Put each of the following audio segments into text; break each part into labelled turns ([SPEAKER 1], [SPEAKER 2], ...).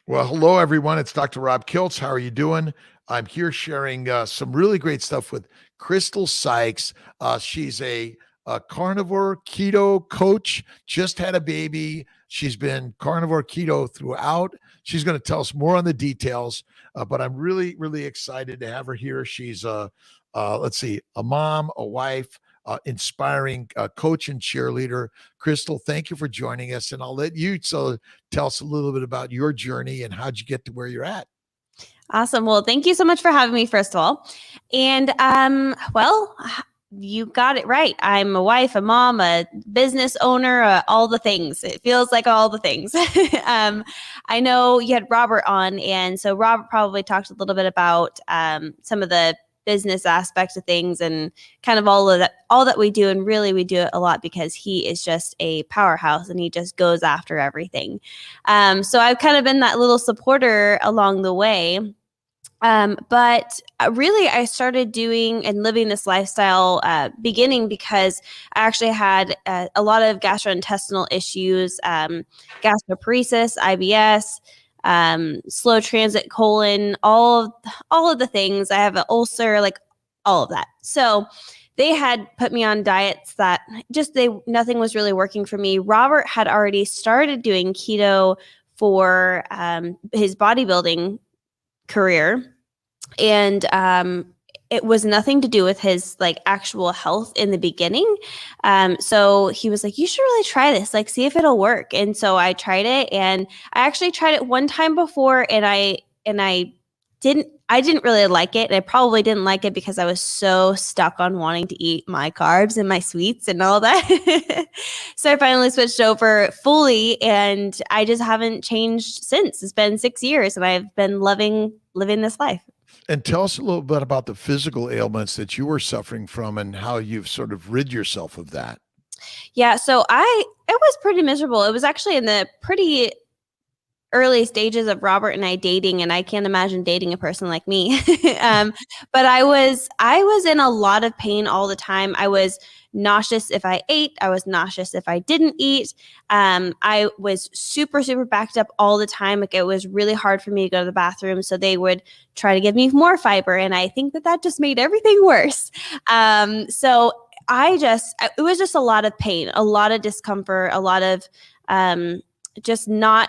[SPEAKER 1] Well, hello, everyone. It's Dr. Rob Kiltz. How are you doing? I'm here sharing some really great stuff with Crystal Sikes. She's a carnivore keto coach, just had a baby. She's been carnivore keto throughout. She's going to tell us more on the details, but I'm really, really excited to have her here. She's let's see, a mom, a wife, inspiring coach and cheerleader. Crystal, thank you for joining us. And I'll let you tell us a little bit about your journey and how'd you get to where you're at.
[SPEAKER 2] Awesome. Well, thank you so much for having me, first of all. And well, you got it right. I'm a wife, a mom, a business owner, all the things. It feels like all the things. I know you had Robert on, and so Robert probably talked a little bit about some of the business aspects of things and kind of all that we do. And really, we do it a lot because he is just a powerhouse and he just goes after everything. So I've kind of been that little supporter along the way. But really, I started doing and living this lifestyle beginning because I actually had a lot of gastrointestinal issues, gastroparesis, IBS, slow transit colon, all of the things. I have an ulcer, like all of that. So they had put me on diets that nothing was really working for me. Robert had already started doing keto for his bodybuilding career, and it was nothing to do with his like actual health in the beginning. So he was like, you should really try this, like see if it'll work. And so I tried it, and I actually tried it one time before, and I didn't really like it. And I probably didn't like it because I was so stuck on wanting to eat my carbs and my sweets and all that. So I finally switched over fully, and I just haven't changed since. It's been 6 years, and I've been living this life.
[SPEAKER 1] And tell us a little bit about the physical ailments that you were suffering from and how you've sort of rid yourself of that.
[SPEAKER 2] Yeah, so it was pretty miserable. It was actually in the pretty early stages of Robert and I dating, and I can't imagine dating a person like me. But I was in a lot of pain all the time. I was nauseous if I ate. I was nauseous if I didn't eat. I was super, super backed up all the time. Like it was really hard for me to go to the bathroom. So they would try to give me more fiber. And I think that just made everything worse. So it was just a lot of pain, a lot of discomfort, a lot of just not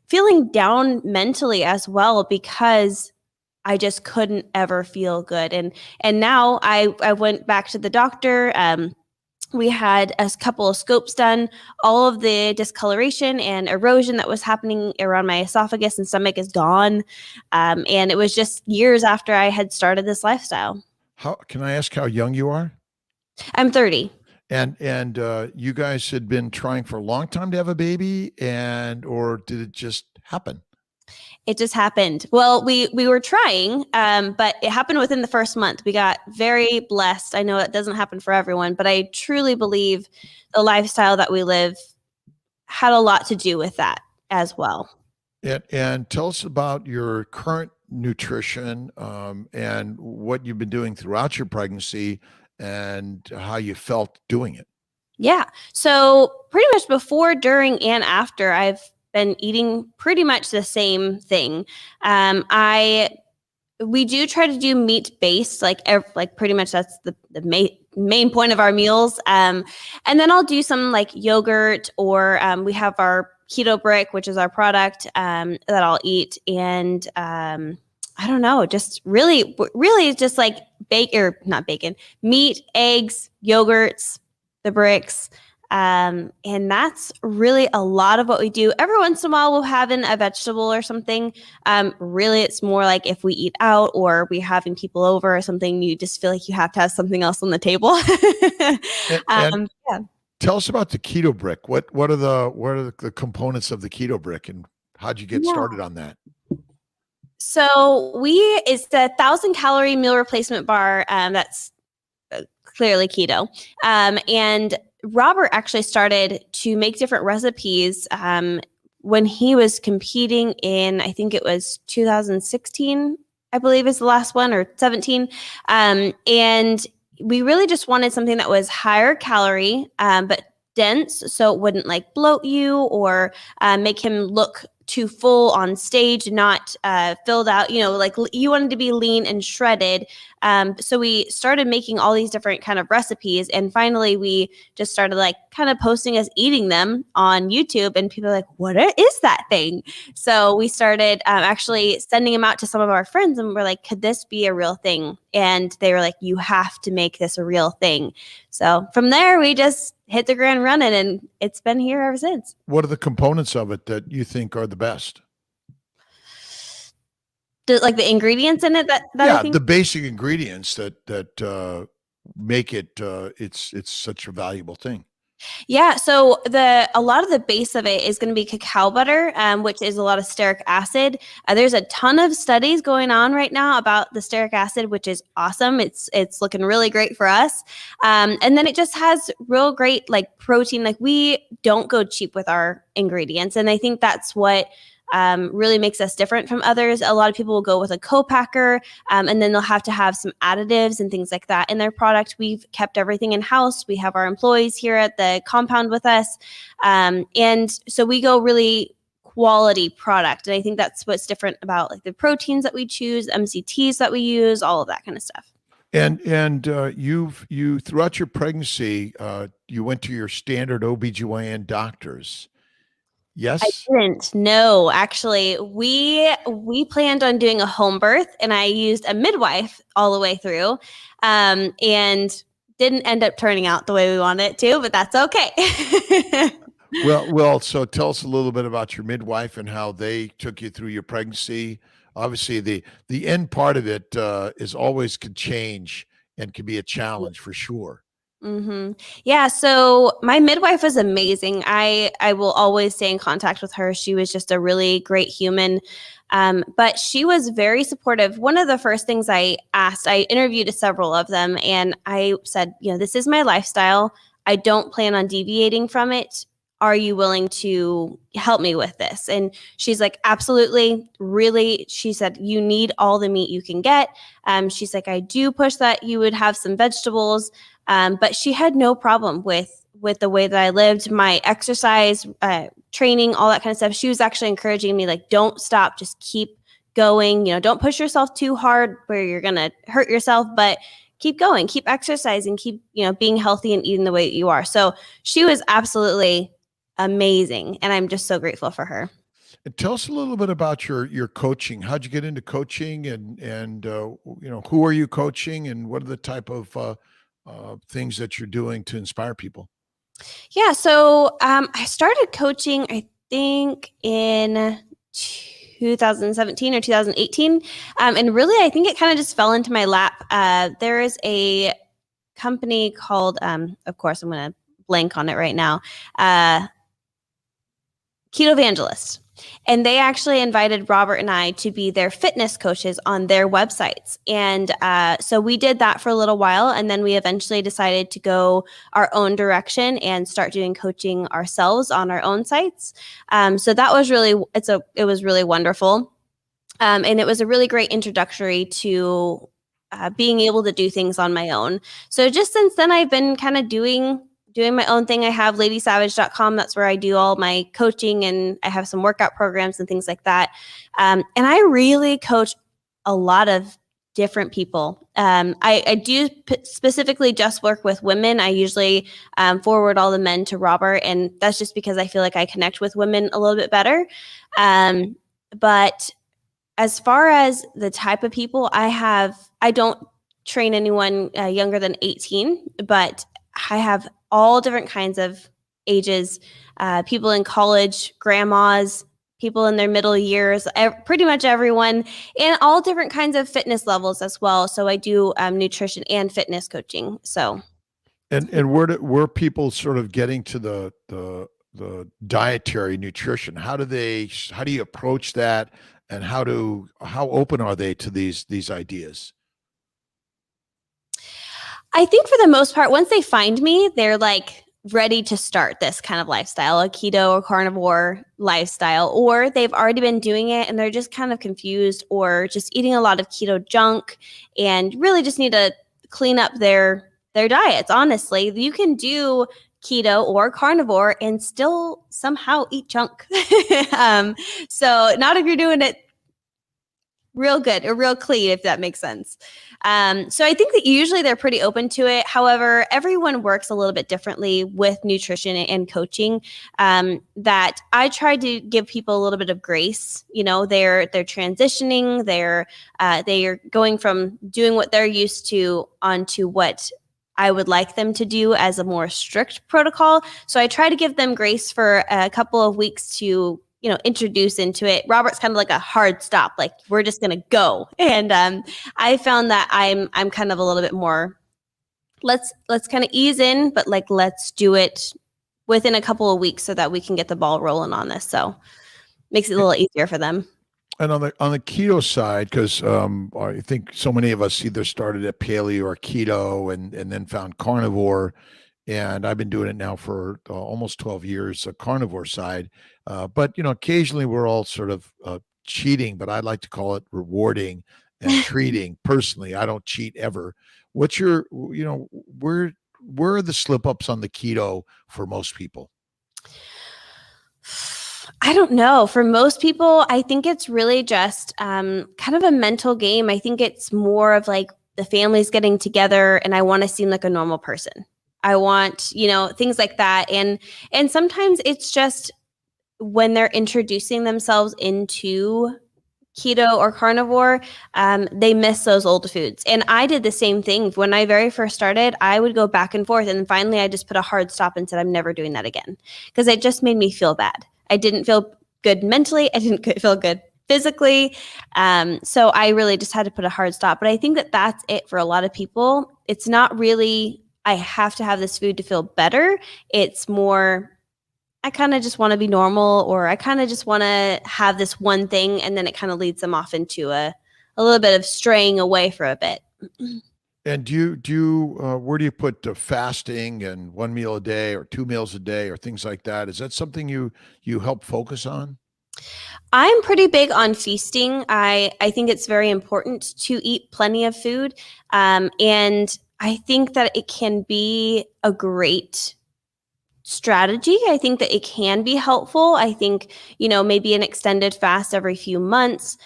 [SPEAKER 2] feeling down mentally as well, because I just couldn't ever feel good. And now I went back to the doctor. We had a couple of scopes done. All of the discoloration and erosion that was happening around my esophagus and stomach is gone. And it was just years after I had started this lifestyle.
[SPEAKER 1] Can I ask how young you are?
[SPEAKER 2] I'm 30.
[SPEAKER 1] And you guys had been trying for a long time to have a baby, or did it just happen?
[SPEAKER 2] It just happened. Well, we were trying, but it happened within the first month. We got very blessed. I know that doesn't happen for everyone, but I truly believe the lifestyle that we live had a lot to do with that as well.
[SPEAKER 1] And tell us about your current nutrition and what you've been doing throughout your pregnancy and how you felt doing it.
[SPEAKER 2] Yeah. So pretty much before, during, and after, I've been eating pretty much the same thing. We do try to do meat-based, like pretty much that's the main point of our meals. And then I'll do some like yogurt, or we have our Keto Brick, which is our product that I'll eat. And I don't know, just really just like meat, eggs, yogurts, the bricks. And that's really a lot of what we do. Every once in a while, we'll have a vegetable or something. Really, it's more like if we eat out or we're having people over or something, you just feel like you have to have something else on the table.
[SPEAKER 1] And
[SPEAKER 2] yeah.
[SPEAKER 1] Tell us about the Keto Brick. What are the components of the Keto Brick, and how'd you get started on that?
[SPEAKER 2] So it's the 1,000-calorie meal replacement bar. That's clearly keto. And Robert actually started to make different recipes when he was competing in, I think it was 2016, I believe is the last one, or 17. And we really just wanted something that was higher calorie, but dense, so it wouldn't like bloat you or make him look too full on stage, not filled out, like you wanted to be lean and shredded. So we started making all these different kind of recipes. And finally, we just started like kind of posting us eating them on YouTube. And people are like, what is that thing? So we started actually sending them out to some of our friends. And we're like, could this be a real thing? And they were like, you have to make this a real thing. So from there, we just hit the ground running, and it's been here ever since.
[SPEAKER 1] What are the components of it that you think are the best?
[SPEAKER 2] Like the ingredients in it that I think?
[SPEAKER 1] The basic ingredients that make it it's such a valuable thing.
[SPEAKER 2] Yeah, so a lot of the base of it is going to be cacao butter, which is a lot of stearic acid. There's a ton of studies going on right now about the stearic acid, which is awesome. It's looking really great for us. And then it just has real great like protein. Like we don't go cheap with our ingredients, and I think that's what really makes us different from others. A lot of people will go with a co-packer, and then they'll have to have some additives and things like that in their product. We've kept everything in-house. We have our employees here at the compound with us. And so we go really quality product. And I think that's what's different about like the proteins that we choose, MCTs that we use, all of that kind of stuff.
[SPEAKER 1] And you throughout your pregnancy, you went to your standard OBGYN doctors. Yes.
[SPEAKER 2] I didn't. No, actually, we planned on doing a home birth, and I used a midwife all the way through, and didn't end up turning out the way we wanted it to, but that's okay.
[SPEAKER 1] Well, so tell us a little bit about your midwife and how they took you through your pregnancy. Obviously, the end part of it is always could change and can be a challenge for sure.
[SPEAKER 2] Mm-hmm. Yeah. So my midwife was amazing. I will always stay in contact with her. She was just a really great human. But she was very supportive. One of the first things I asked, I interviewed several of them, and I said, this is my lifestyle. I don't plan on deviating from it. Are you willing to help me with this? And she's like, absolutely. Really, she said, you need all the meat you can get. She's like, I do push that you would have some vegetables. But she had no problem with the way that I lived, my exercise, training, all that kind of stuff. She was actually encouraging me, like, don't stop, just keep going. Don't push yourself too hard where you're going to hurt yourself, but keep going, keep exercising, keep, being healthy and eating the way that you are. So she was absolutely amazing. And I'm just so grateful for her.
[SPEAKER 1] And tell us a little bit about your coaching. How'd you get into coaching and who are you coaching and what are the type of things that you're doing to inspire people?
[SPEAKER 2] Yeah. So I started coaching, I think in 2017 or 2018. And really, I think it kind of just fell into my lap. There is a company called, of course, I'm going to blank on it right now, Keto Evangelist. And they actually invited Robert and I to be their fitness coaches on their websites. And so we did that for a little while. And then we eventually decided to go our own direction and start doing coaching ourselves on our own sites. So that was it was really wonderful. And it was a really great introductory to being able to do things on my own. So just since then, I've been kind of doing my own thing. I have ladysavage.com. That's where I do all my coaching, and I have some workout programs and things like that. And I really coach a lot of different people. I do specifically just work with women. I usually forward all the men to Robert, and that's just because I feel like I connect with women a little bit better. But as far as the type of people I don't train anyone younger than 18, but I have all different kinds of ages, people in college, grandmas, people in their middle years, pretty much everyone, and all different kinds of fitness levels as well. So I do nutrition and fitness coaching. So,
[SPEAKER 1] and where people sort of getting to the dietary nutrition? How do you approach that, and how open are they to these ideas?
[SPEAKER 2] I think for the most part, once they find me, they're like ready to start this kind of lifestyle, a keto or carnivore lifestyle, or they've already been doing it and they're just kind of confused or just eating a lot of keto junk and really just need to clean up their diets. Honestly, you can do keto or carnivore and still somehow eat junk. So not if you're doing it real good or real clean, if that makes sense. So I think that usually they're pretty open to it. However, everyone works a little bit differently with nutrition and coaching, that I try to give people a little bit of grace. You know, they're transitioning, they are going from doing what they're used to onto what I would like them to do as a more strict protocol. So I try to give them grace for a couple of weeks to, you know, introduce into it. Robert's kind of like a hard stop, like we're just going to go. And I found that I'm kind of a little bit more, let's kind of ease in, but like, let's do it within a couple of weeks so that we can get the ball rolling on this. So makes it a little easier for them.
[SPEAKER 1] And on the keto side, because I think so many of us either started at paleo or keto and then found carnivore, and I've been doing it now for almost 12 years, a carnivore side. But you know, occasionally we're all sort of cheating, but I like to call it rewarding and treating. Personally, I don't cheat ever. What's your, you know, where are the slip ups on the keto for most people?
[SPEAKER 2] I don't know. For most people, I think it's really just kind of a mental game. I think it's more of like the family's getting together and I want to seem like a normal person. I want, you know, things like that. And sometimes it's just when they're introducing themselves into keto or carnivore, they miss those old foods. And I did the same thing. When I very first started, I would go back and forth. And then finally, I just put a hard stop and said, I'm never doing that again. Because it just made me feel bad. I didn't feel good mentally. I didn't feel good physically. So I really just had to put a hard stop. But I think that that's it for a lot of people. It's not really, I have to have this food to feel better. It's more, I kind of just want to be normal, or I kind of just want to have this one thing. And then it kind of leads them off into a little bit of straying away for a bit.
[SPEAKER 1] And do you where do you put fasting and 1 meal a day or 2 meals a day or things like that? Is that something you help focus on?
[SPEAKER 2] I'm pretty big on feasting. I think it's very important to eat plenty of food. And I think that it can be a great strategy. I think that it can be helpful. I think, you know, maybe an extended fast every few months,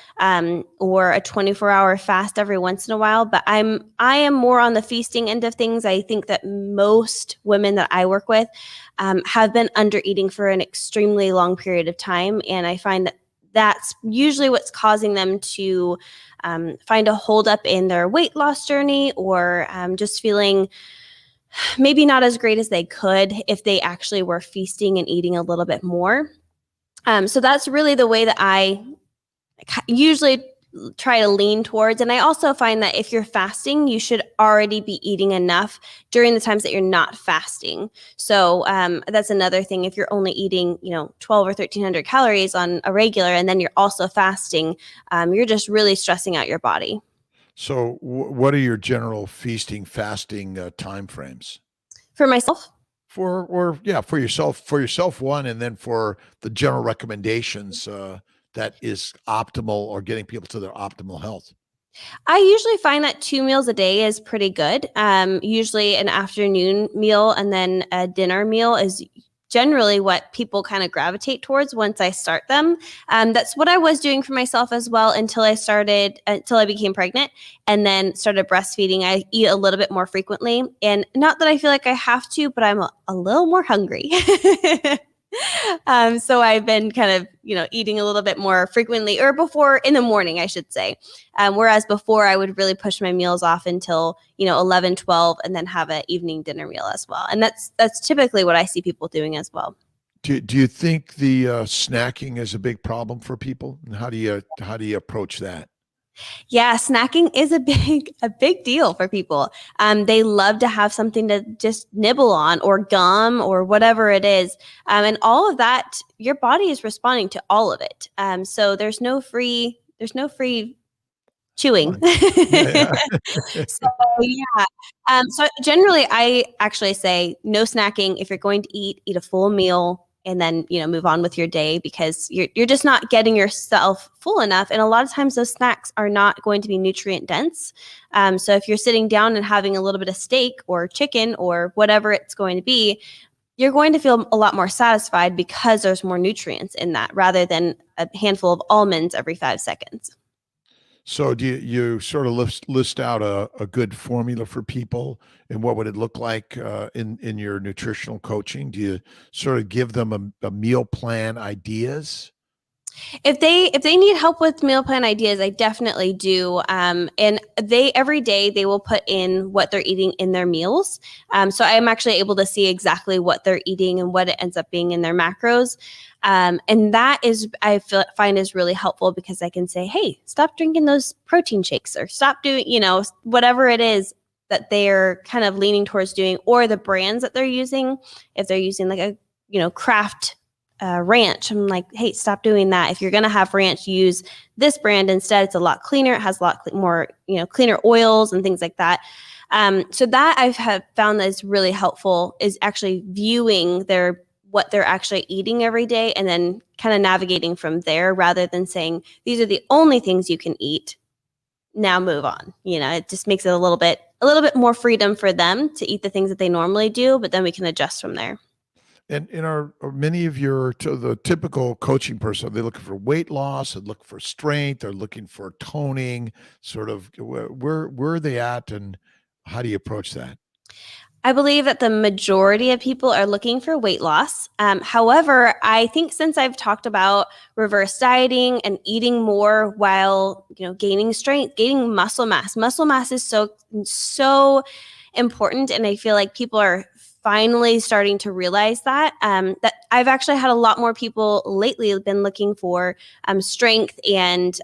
[SPEAKER 2] or a 24-hour fast every once in a while. But I am more on the feasting end of things. I think that most women that I work with have been under eating for an extremely long period of time. And I find that that's usually what's causing them to find a holdup in their weight loss journey, or just feeling maybe not as great as they could if they actually were feasting and eating a little bit more. So that's really the way that I usually try to lean towards. And I also find that if you're fasting, you should already be eating enough during the times that you're not fasting. So that's another thing. If you're only eating, 12 or 1300 calories on a regular, and then you're also fasting, you're just really stressing out your body.
[SPEAKER 1] So what are your general feasting, fasting time frames?
[SPEAKER 2] For myself?
[SPEAKER 1] For yourself one, and then for the general recommendations that is optimal, or getting people to their optimal health.
[SPEAKER 2] I usually find that 2 meals a day is pretty good. Usually an afternoon meal and then a dinner meal is generally what people kind of gravitate towards once I start them. That's what I was doing for myself as well until I became pregnant and then started breastfeeding. I eat a little bit more frequently, and not that I feel like I have to, but I'm a little more hungry. So I've been kind of, eating a little bit more frequently, or before in the morning, I should say. Whereas before I would really push my meals off until, 11, 12, and then have an evening dinner meal as well. And that's typically what I see people doing as well.
[SPEAKER 1] Do you think the snacking is a big problem for people? And how do you approach that?
[SPEAKER 2] Yeah, snacking is a big deal for people. They love to have something to just nibble on, or gum, or whatever it is. And all of that, your body is responding to all of it. So there's no free chewing.
[SPEAKER 1] Yeah.
[SPEAKER 2] So generally I actually say no snacking. If you're going to eat a full meal, and then, move on with your day, because you're just not getting yourself full enough. And a lot of times those snacks are not going to be nutrient dense. So if you're sitting down and having a little bit of steak or chicken or whatever it's going to be, you're going to feel a lot more satisfied because there's more nutrients in that rather than a handful of almonds every 5 seconds.
[SPEAKER 1] So do you sort of list out a good formula for people, and what would it look like in your nutritional coaching? Do you sort of give them a meal plan ideas?
[SPEAKER 2] If they need help with meal plan ideas, I definitely do. And they every day they will put in what they're eating in their meals. So I'm actually able to see exactly what they're eating and what it ends up being in their macros. And that is find is really helpful because I can say, hey, stop drinking those protein shakes or stop doing, whatever it is that they're kind of leaning towards doing, or the brands that they're using. If they're using like a craft ranch, I'm like, hey, stop doing that. If you're going to have ranch, use this brand instead. It's a lot cleaner. It has a lot more, cleaner oils and things like that. So that have found that is really helpful, is actually viewing what they're actually eating every day and then kind of navigating from there rather than saying, these are the only things you can eat. Now move on. It just makes it a little bit more freedom for them to eat the things that they normally do, but then we can adjust from there.
[SPEAKER 1] And are many of the typical coaching person, are they looking for weight loss, or looking for strength, or looking for toning? Sort of where are they at, and how do you approach that?
[SPEAKER 2] I believe that the majority of people are looking for weight loss. However, I think since I've talked about reverse dieting and eating more while gaining strength, gaining muscle mass is so important, and I feel like people are finally starting to realize that I've actually had a lot more people lately been looking for strength and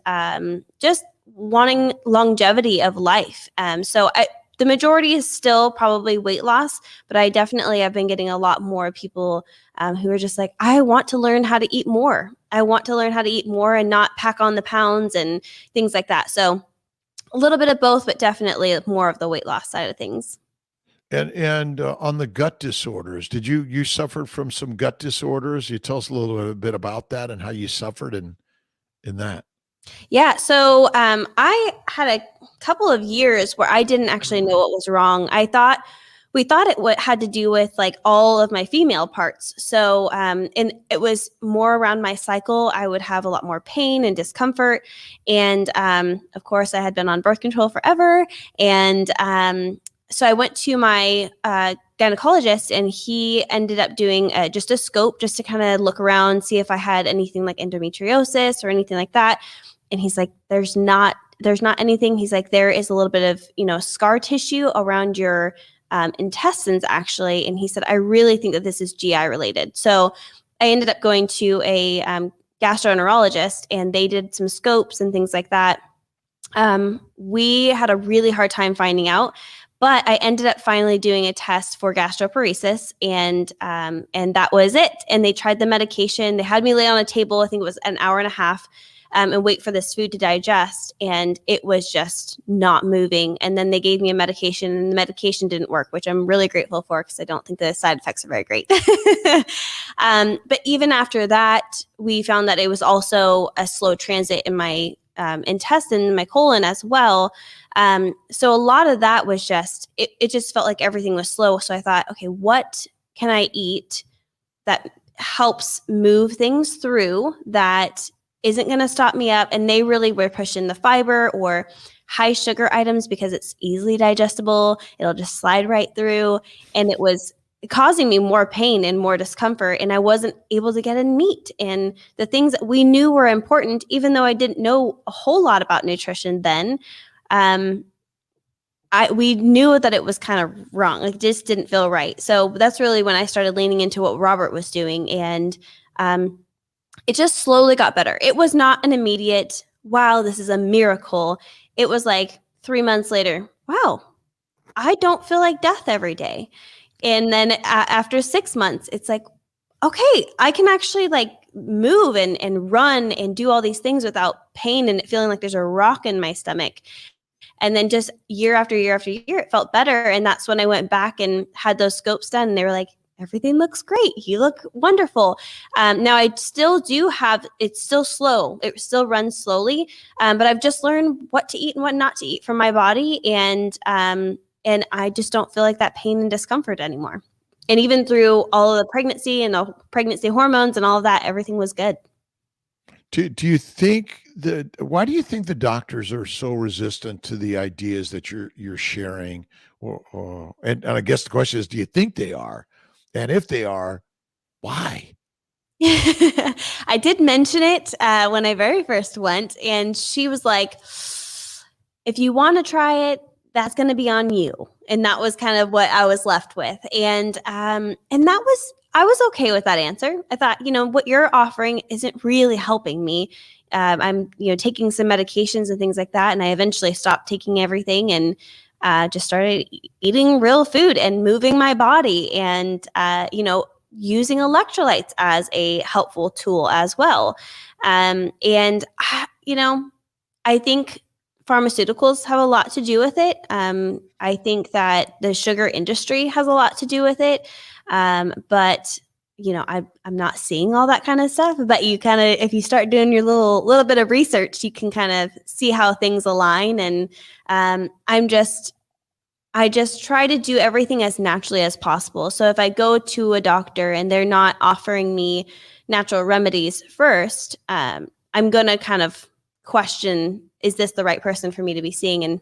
[SPEAKER 2] just wanting longevity of life. So the majority is still probably weight loss, but I definitely have been getting a lot more people who are just like, I want to learn how to eat more. I want to learn how to eat more and not pack on the pounds and things like that. So a little bit of both, but definitely more of the weight loss side of things.
[SPEAKER 1] And on the gut disorders, did you suffer from some gut disorders? You tell us a little bit about that and how you suffered in that.
[SPEAKER 2] Yeah, so I had a couple of years where I didn't actually know what was wrong. We thought it had to do with like all of my female parts. So and it was more around my cycle. I would have a lot more pain and discomfort, and of course I had been on birth control forever, and so I went to my gynecologist, and he ended up doing just a scope just to kind of look around, see if I had anything like endometriosis or anything like that. And he's like, there's not anything. He's like, there is a little bit of, scar tissue around your intestines actually. And he said, I really think that this is GI related. So I ended up going to a gastroenterologist, and they did some scopes and things like that. We had a really hard time finding out. But I ended up finally doing a test for gastroparesis, and that was it. And they tried the medication. They had me lay on a table, I think it was an hour and a half, and wait for this food to digest. And it was just not moving. And then they gave me a medication, and the medication didn't work, which I'm really grateful for because I don't think the side effects are very great. But even after that, we found that it was also a slow transit in my intestine, my colon as well. So a lot of that was just, it just felt like everything was slow. So I thought, okay, what can I eat that helps move things through that isn't going to stop me up? And they really were pushing the fiber or high sugar items because it's easily digestible. It'll just slide right through. And it was causing me more pain and more discomfort, and I wasn't able to get in meat and the things that we knew were important, even though I didn't know a whole lot about nutrition then. We knew that it was kind of wrong. Like, it just didn't feel right. So that's really when I started leaning into what Robert was doing, and it just slowly got better. It was not an immediate, wow, this is a miracle. It was like 3 months later, wow, I don't feel like death every day. And then after 6 months, it's like, okay, I can actually like move and run and do all these things without pain and feeling like there's a rock in my stomach. And then just year after year after year, it felt better. And that's when I went back and had those scopes done. And they were like, everything looks great. You look wonderful. Now I still do have, it's still slow. It still runs slowly. But I've just learned what to eat and what not to eat for my body. And I just don't feel like that pain and discomfort anymore. And even through all of the pregnancy and the pregnancy hormones and all of that, everything was good.
[SPEAKER 1] Do you think why do you think the doctors are so resistant to the ideas that you're sharing? And I guess the question is, do you think they are? And if they are, why?
[SPEAKER 2] I did mention it when I very first went, and she was like, if you want to try it, that's going to be on you. And that was kind of what I was left with. And I was okay with that answer. I thought, what you're offering isn't really helping me. I'm, taking some medications and things like that. And I eventually stopped taking everything and just started eating real food and moving my body and, using electrolytes as a helpful tool as well. I think pharmaceuticals have a lot to do with it. I think that the sugar industry has a lot to do with it. But I'm not seeing all that kind of stuff, but you kind of, if you start doing your little bit of research, you can kind of see how things align. And I just try to do everything as naturally as possible. So if I go to a doctor and they're not offering me natural remedies first, I'm going to kind of question, is this the right person for me to be seeing? And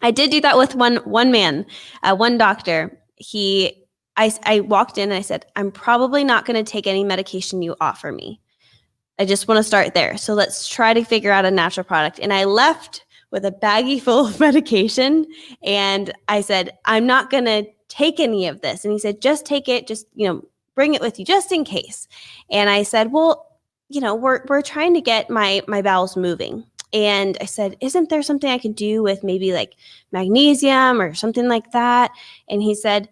[SPEAKER 2] I did do that with one man, one doctor. I walked in and I said, I'm probably not going to take any medication you offer me. I just want to start there. So let's try to figure out a natural product. And I left with a baggie full of medication. And I said, I'm not going to take any of this. And he said, just take it. Just, bring it with you just in case. And I said, well, we're trying to get my bowels moving. And I said, isn't there something I can do with maybe like magnesium or something like that? And he said,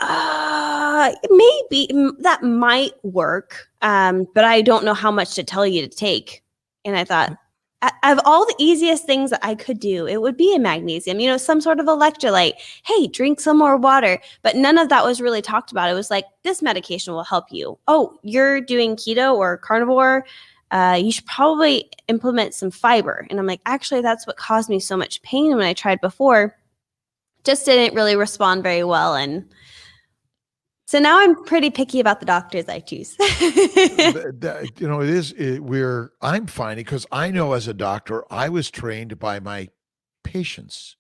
[SPEAKER 2] maybe that might work. But I don't know how much to tell you to take. And I thought, of all the easiest things that I could do, it would be a magnesium, some sort of electrolyte. Hey, drink some more water. But none of that was really talked about. It was like, this medication will help you. Oh, you're doing keto or carnivore. You should probably implement some fiber. And I'm like, actually, that's what caused me so much pain when I tried before. Just didn't really respond very well. And so now I'm pretty picky about the doctors I choose.
[SPEAKER 1] I'm finding, because I know as a doctor, I was trained by my patients.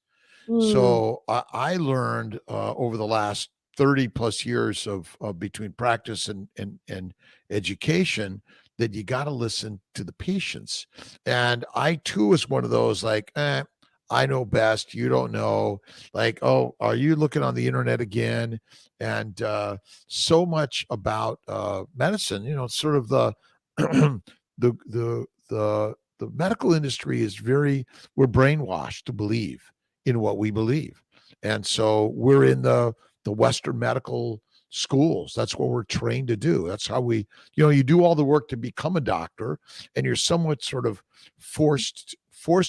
[SPEAKER 1] So I learned over the last 30 plus years of between practice and education that you got to listen to the patients. And I too was one of those like, I know best. You don't know. Like, oh, are you looking on the internet again? And so much about medicine, sort of the the medical industry is we're brainwashed to believe in what we believe. And so we're in the Western medical schools. That's what we're trained to do. That's how you do all the work to become a doctor, and you're somewhat sort of forced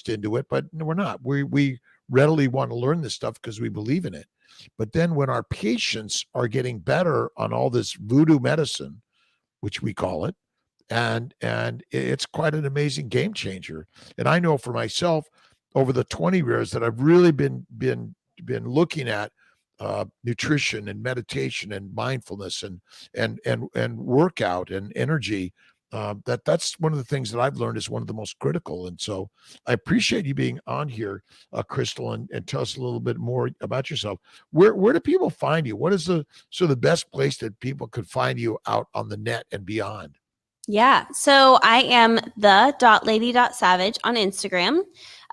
[SPEAKER 1] into it, but we're not. We readily want to learn this stuff because we believe in it. But then when our patients are getting better on all this voodoo medicine, which we call it, and it's quite an amazing game changer. And I know for myself, over the 20 years that I've really been looking at nutrition and meditation and mindfulness and workout and energy, that's one of the things that I've learned is one of the most critical. And so I appreciate you being on here, Crystal, and tell us a little bit more about yourself. Where do people find you? What is the best place that people could find you out on the net and beyond?
[SPEAKER 2] Yeah. So I am the.lady.savage on Instagram.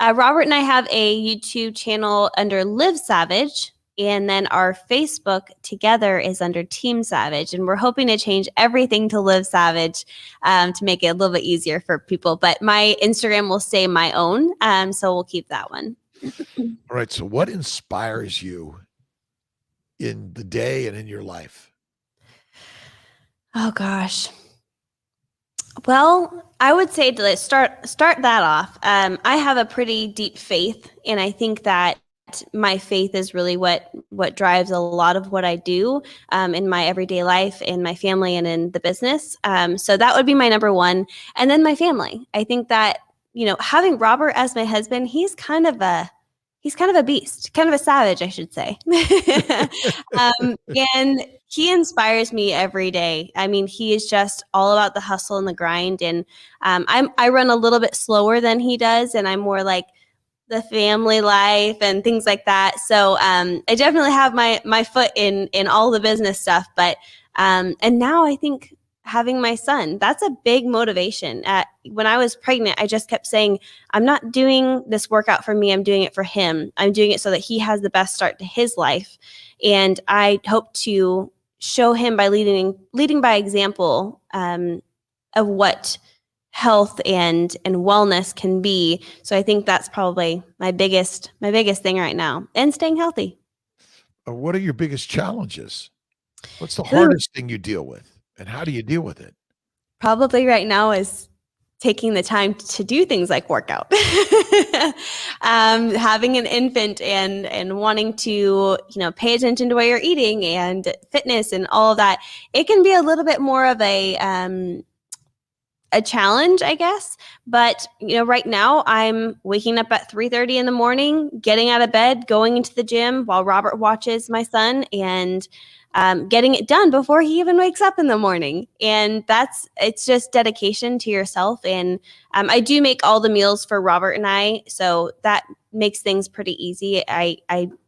[SPEAKER 2] Robert and I have a YouTube channel under Live Savage. And then our Facebook together is under Team Savage. And we're hoping to change everything to Live Savage to make it a little bit easier for people. But my Instagram will stay my own. So we'll keep that one.
[SPEAKER 1] All right. So what inspires you in the day and in your life?
[SPEAKER 2] Oh, gosh. Well, I would say to start that off. I have a pretty deep faith. And I think that my faith is really what drives a lot of what I do in my everyday life, in my family, and in the business. So that would be my number one. And then my family. I think that, having Robert as my husband, he's kind of a he's kind of a beast, kind of a savage, I should say. And he inspires me every day. I mean, he is just all about the hustle and the grind. And I run a little bit slower than he does, and I'm more like the family life and things like that. So I definitely have my foot in all the business stuff. But and now I think having my son, that's a big motivation. When I was pregnant, I just kept saying, I'm not doing this workout for me. I'm doing it for him. I'm doing it so that he has the best start to his life. And I hope to show him by leading by example of what health and wellness can be. So I think that's probably my biggest thing right now, and staying healthy.
[SPEAKER 1] What are your biggest challenges? What's the hardest thing you deal with? And how do you deal with it?
[SPEAKER 2] Probably right now is taking the time to do things like workout. Having an infant and wanting to, pay attention to what you're eating and fitness and all of that. It can be a little bit more of a challenge, I guess. But, right now I'm waking up at 3:30 in the morning, getting out of bed, going into the gym while Robert watches my son, and getting it done before he even wakes up in the morning. And it's just dedication to yourself. And I do make all the meals for Robert and I, so that makes things pretty easy. I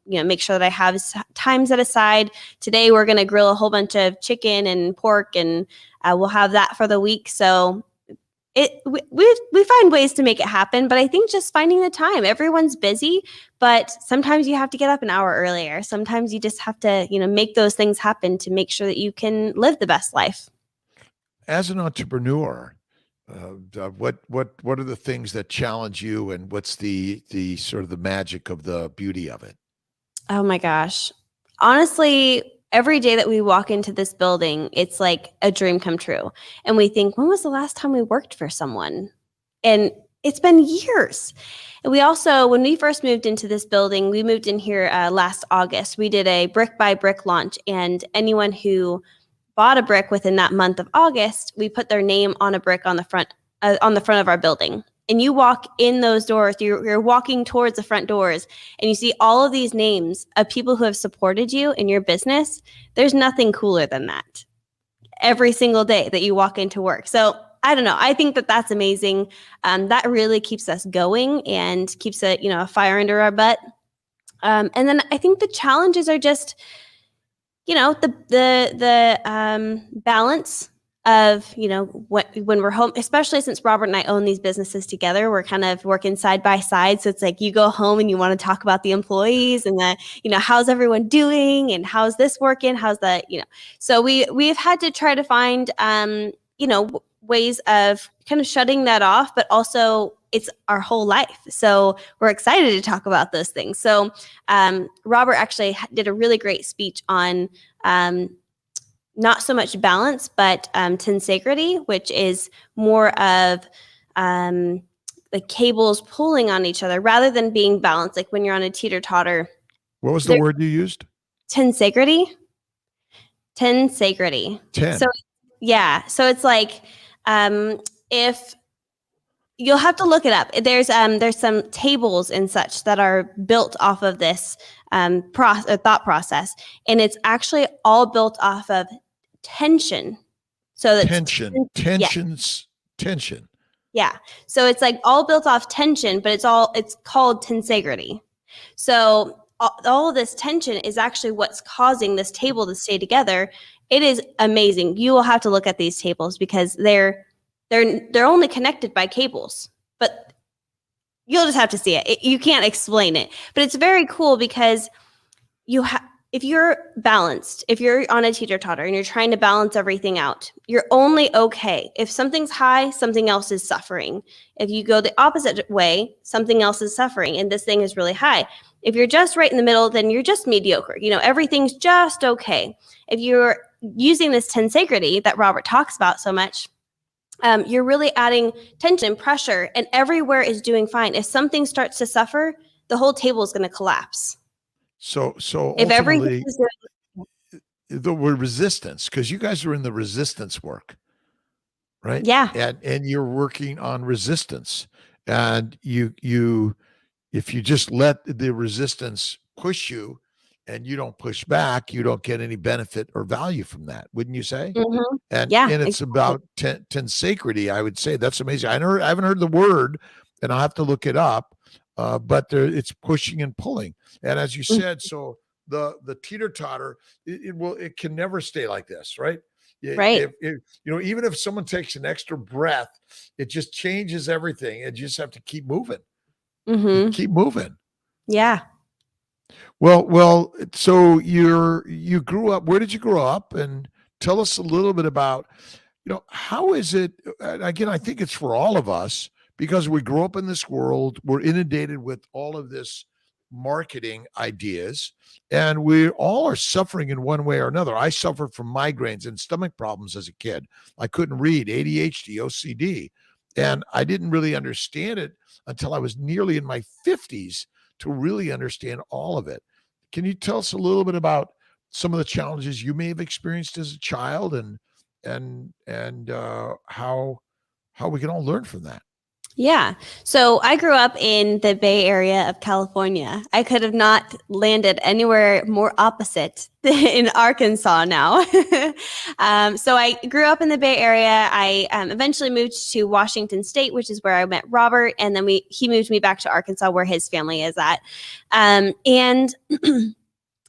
[SPEAKER 2] make sure that I have time set aside. Today we're going to grill a whole bunch of chicken and pork, and we'll have that for the week. So we find ways to make it happen, but I think just finding the time. Everyone's busy, but sometimes you have to get up an hour earlier. Sometimes you just have to, make those things happen to make sure that you can live the best life.
[SPEAKER 1] As an entrepreneur, what are the things that challenge you, and what's the sort of the magic of the beauty of it?
[SPEAKER 2] Oh my gosh. Honestly, every day that we walk into this building, it's like a dream come true. And we think, when was the last time we worked for someone? And it's been years. And we also, when we first moved into this building, we moved in here last August. We did a brick by brick launch, and anyone who bought a brick within that month of August, we put their name on a brick on the front of our building. And you walk in those doors, you're walking towards the front doors, and you see all of these names of people who have supported you in your business. There's nothing cooler than that every single day that you walk into work. So I don't know. I think that that's amazing. That really keeps us going and keeps a fire under our butt. And then I think the challenges are just, the balance of, when we're home, especially since Robert and I own these businesses together, we're kind of working side by side. So it's like you go home and you want to talk about the employees and how's everyone doing and how's this working? How's that, So we've had to try to find, ways of kind of shutting that off, but also it's our whole life. So we're excited to talk about those things. So Robert actually did a really great speech on not so much balance, but Tensegrity, which is more of the cables pulling on each other rather than being balanced, like when you're on a teeter-totter.
[SPEAKER 1] What was the word you used?
[SPEAKER 2] Tensegrity. Tensegrity. So yeah. So it's like if you'll have to look it up. There's some tables and such that are built off of this thought process, and it's actually all built off of tension. So that's tension. Yeah. So it's like all built off tension, but it's called Tensegrity. So all of this tension is actually what's causing this table to stay together. It is amazing. You will have to look at these tables because they're only connected by cables, but you'll just have to see it. You can't explain it, but it's very cool because if you're balanced, if you're on a teeter-totter and you're trying to balance everything out, you're only okay. If something's high, something else is suffering. If you go the opposite way, something else is suffering, and this thing is really high. If you're just right in the middle, then you're just mediocre. Everything's just okay. If you're using this Tensegrity that Robert talks about so much, you're really adding tension and pressure, and everywhere is doing fine. If something starts to suffer, the whole table is going to collapse.
[SPEAKER 1] So if everything is the word resistance, because you guys are in the resistance work, right?
[SPEAKER 2] Yeah.
[SPEAKER 1] And you're working on resistance, and you If you just let the resistance push you and you don't push back, you don't get any benefit or value from that, wouldn't you say?
[SPEAKER 2] Mm-hmm.
[SPEAKER 1] And
[SPEAKER 2] Yeah,
[SPEAKER 1] it's
[SPEAKER 2] exactly.
[SPEAKER 1] about tensegrity, I would say. That's amazing. I haven't heard the word, and I'll have to look it up. But it's pushing and pulling. And as you
[SPEAKER 2] Mm,
[SPEAKER 1] said, so the teeter totter, it can never stay like this, right?
[SPEAKER 2] right.
[SPEAKER 1] If even if someone takes an extra breath, it just changes everything. And you just have to keep moving. You
[SPEAKER 2] Mm-hmm.
[SPEAKER 1] keep moving.
[SPEAKER 2] Yeah.
[SPEAKER 1] Well. So you grew up. Where did you grow up? And tell us a little bit about, how is it? Again, I think it's for all of us because we grew up in this world. We're inundated with all of this marketing ideas, and we all are suffering in one way or another. I suffered from migraines and stomach problems as a kid. I couldn't read, ADHD, OCD, and I didn't really understand it until I was nearly in my 50s to really understand all of it. Can you tell us a little bit about some of the challenges you may have experienced as a child, and how we can all learn from that?
[SPEAKER 2] Yeah. So I grew up in the Bay Area of California. I could have not landed anywhere more opposite in Arkansas now. So I grew up in the Bay Area. I eventually moved to Washington State, which is where I met Robert. And then he moved me back to Arkansas, where his family is at. And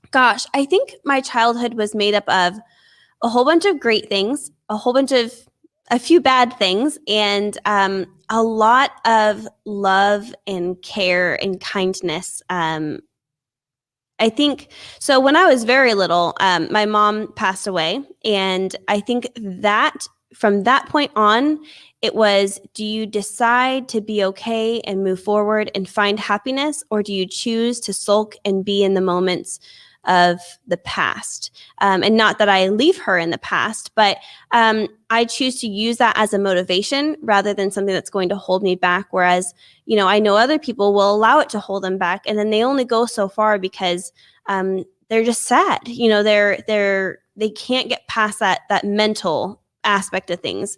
[SPEAKER 2] gosh, I think my childhood was made up of a whole bunch of great things, a few bad things, and a lot of love and care and kindness. I think so. When I was very little, my mom passed away, and I think that from that point on, it was, do you decide to be okay and move forward and find happiness, or do you choose to sulk and be in the moments of the past? And not that I leave her in the past, but I choose to use that as a motivation rather than something that's going to hold me back. Whereas, I know other people will allow it to hold them back, and then they only go so far because they're just sad. They can't get past that mental aspect of things.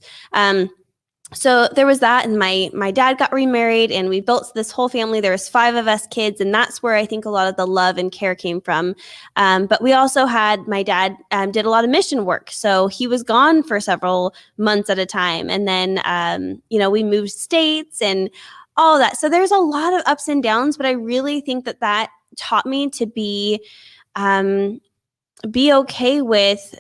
[SPEAKER 2] So there was that, and my dad got remarried, and we built this whole family. There was 5 of us kids, and that's where I think a lot of the love and care came from. But we also had, my dad did a lot of mission work, so he was gone for several months at a time, and then we moved states and all that. So there's a lot of ups and downs, but I really think that taught me to be okay with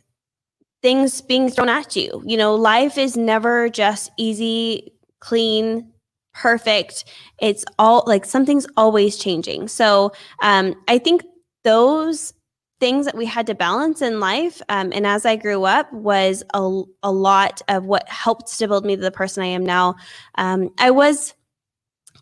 [SPEAKER 2] things being thrown at you. Life is never just easy, clean, perfect. It's all like something's always changing. So I think those things that we had to balance in life, and as I grew up, was a lot of what helped to build me to the person I am now. I was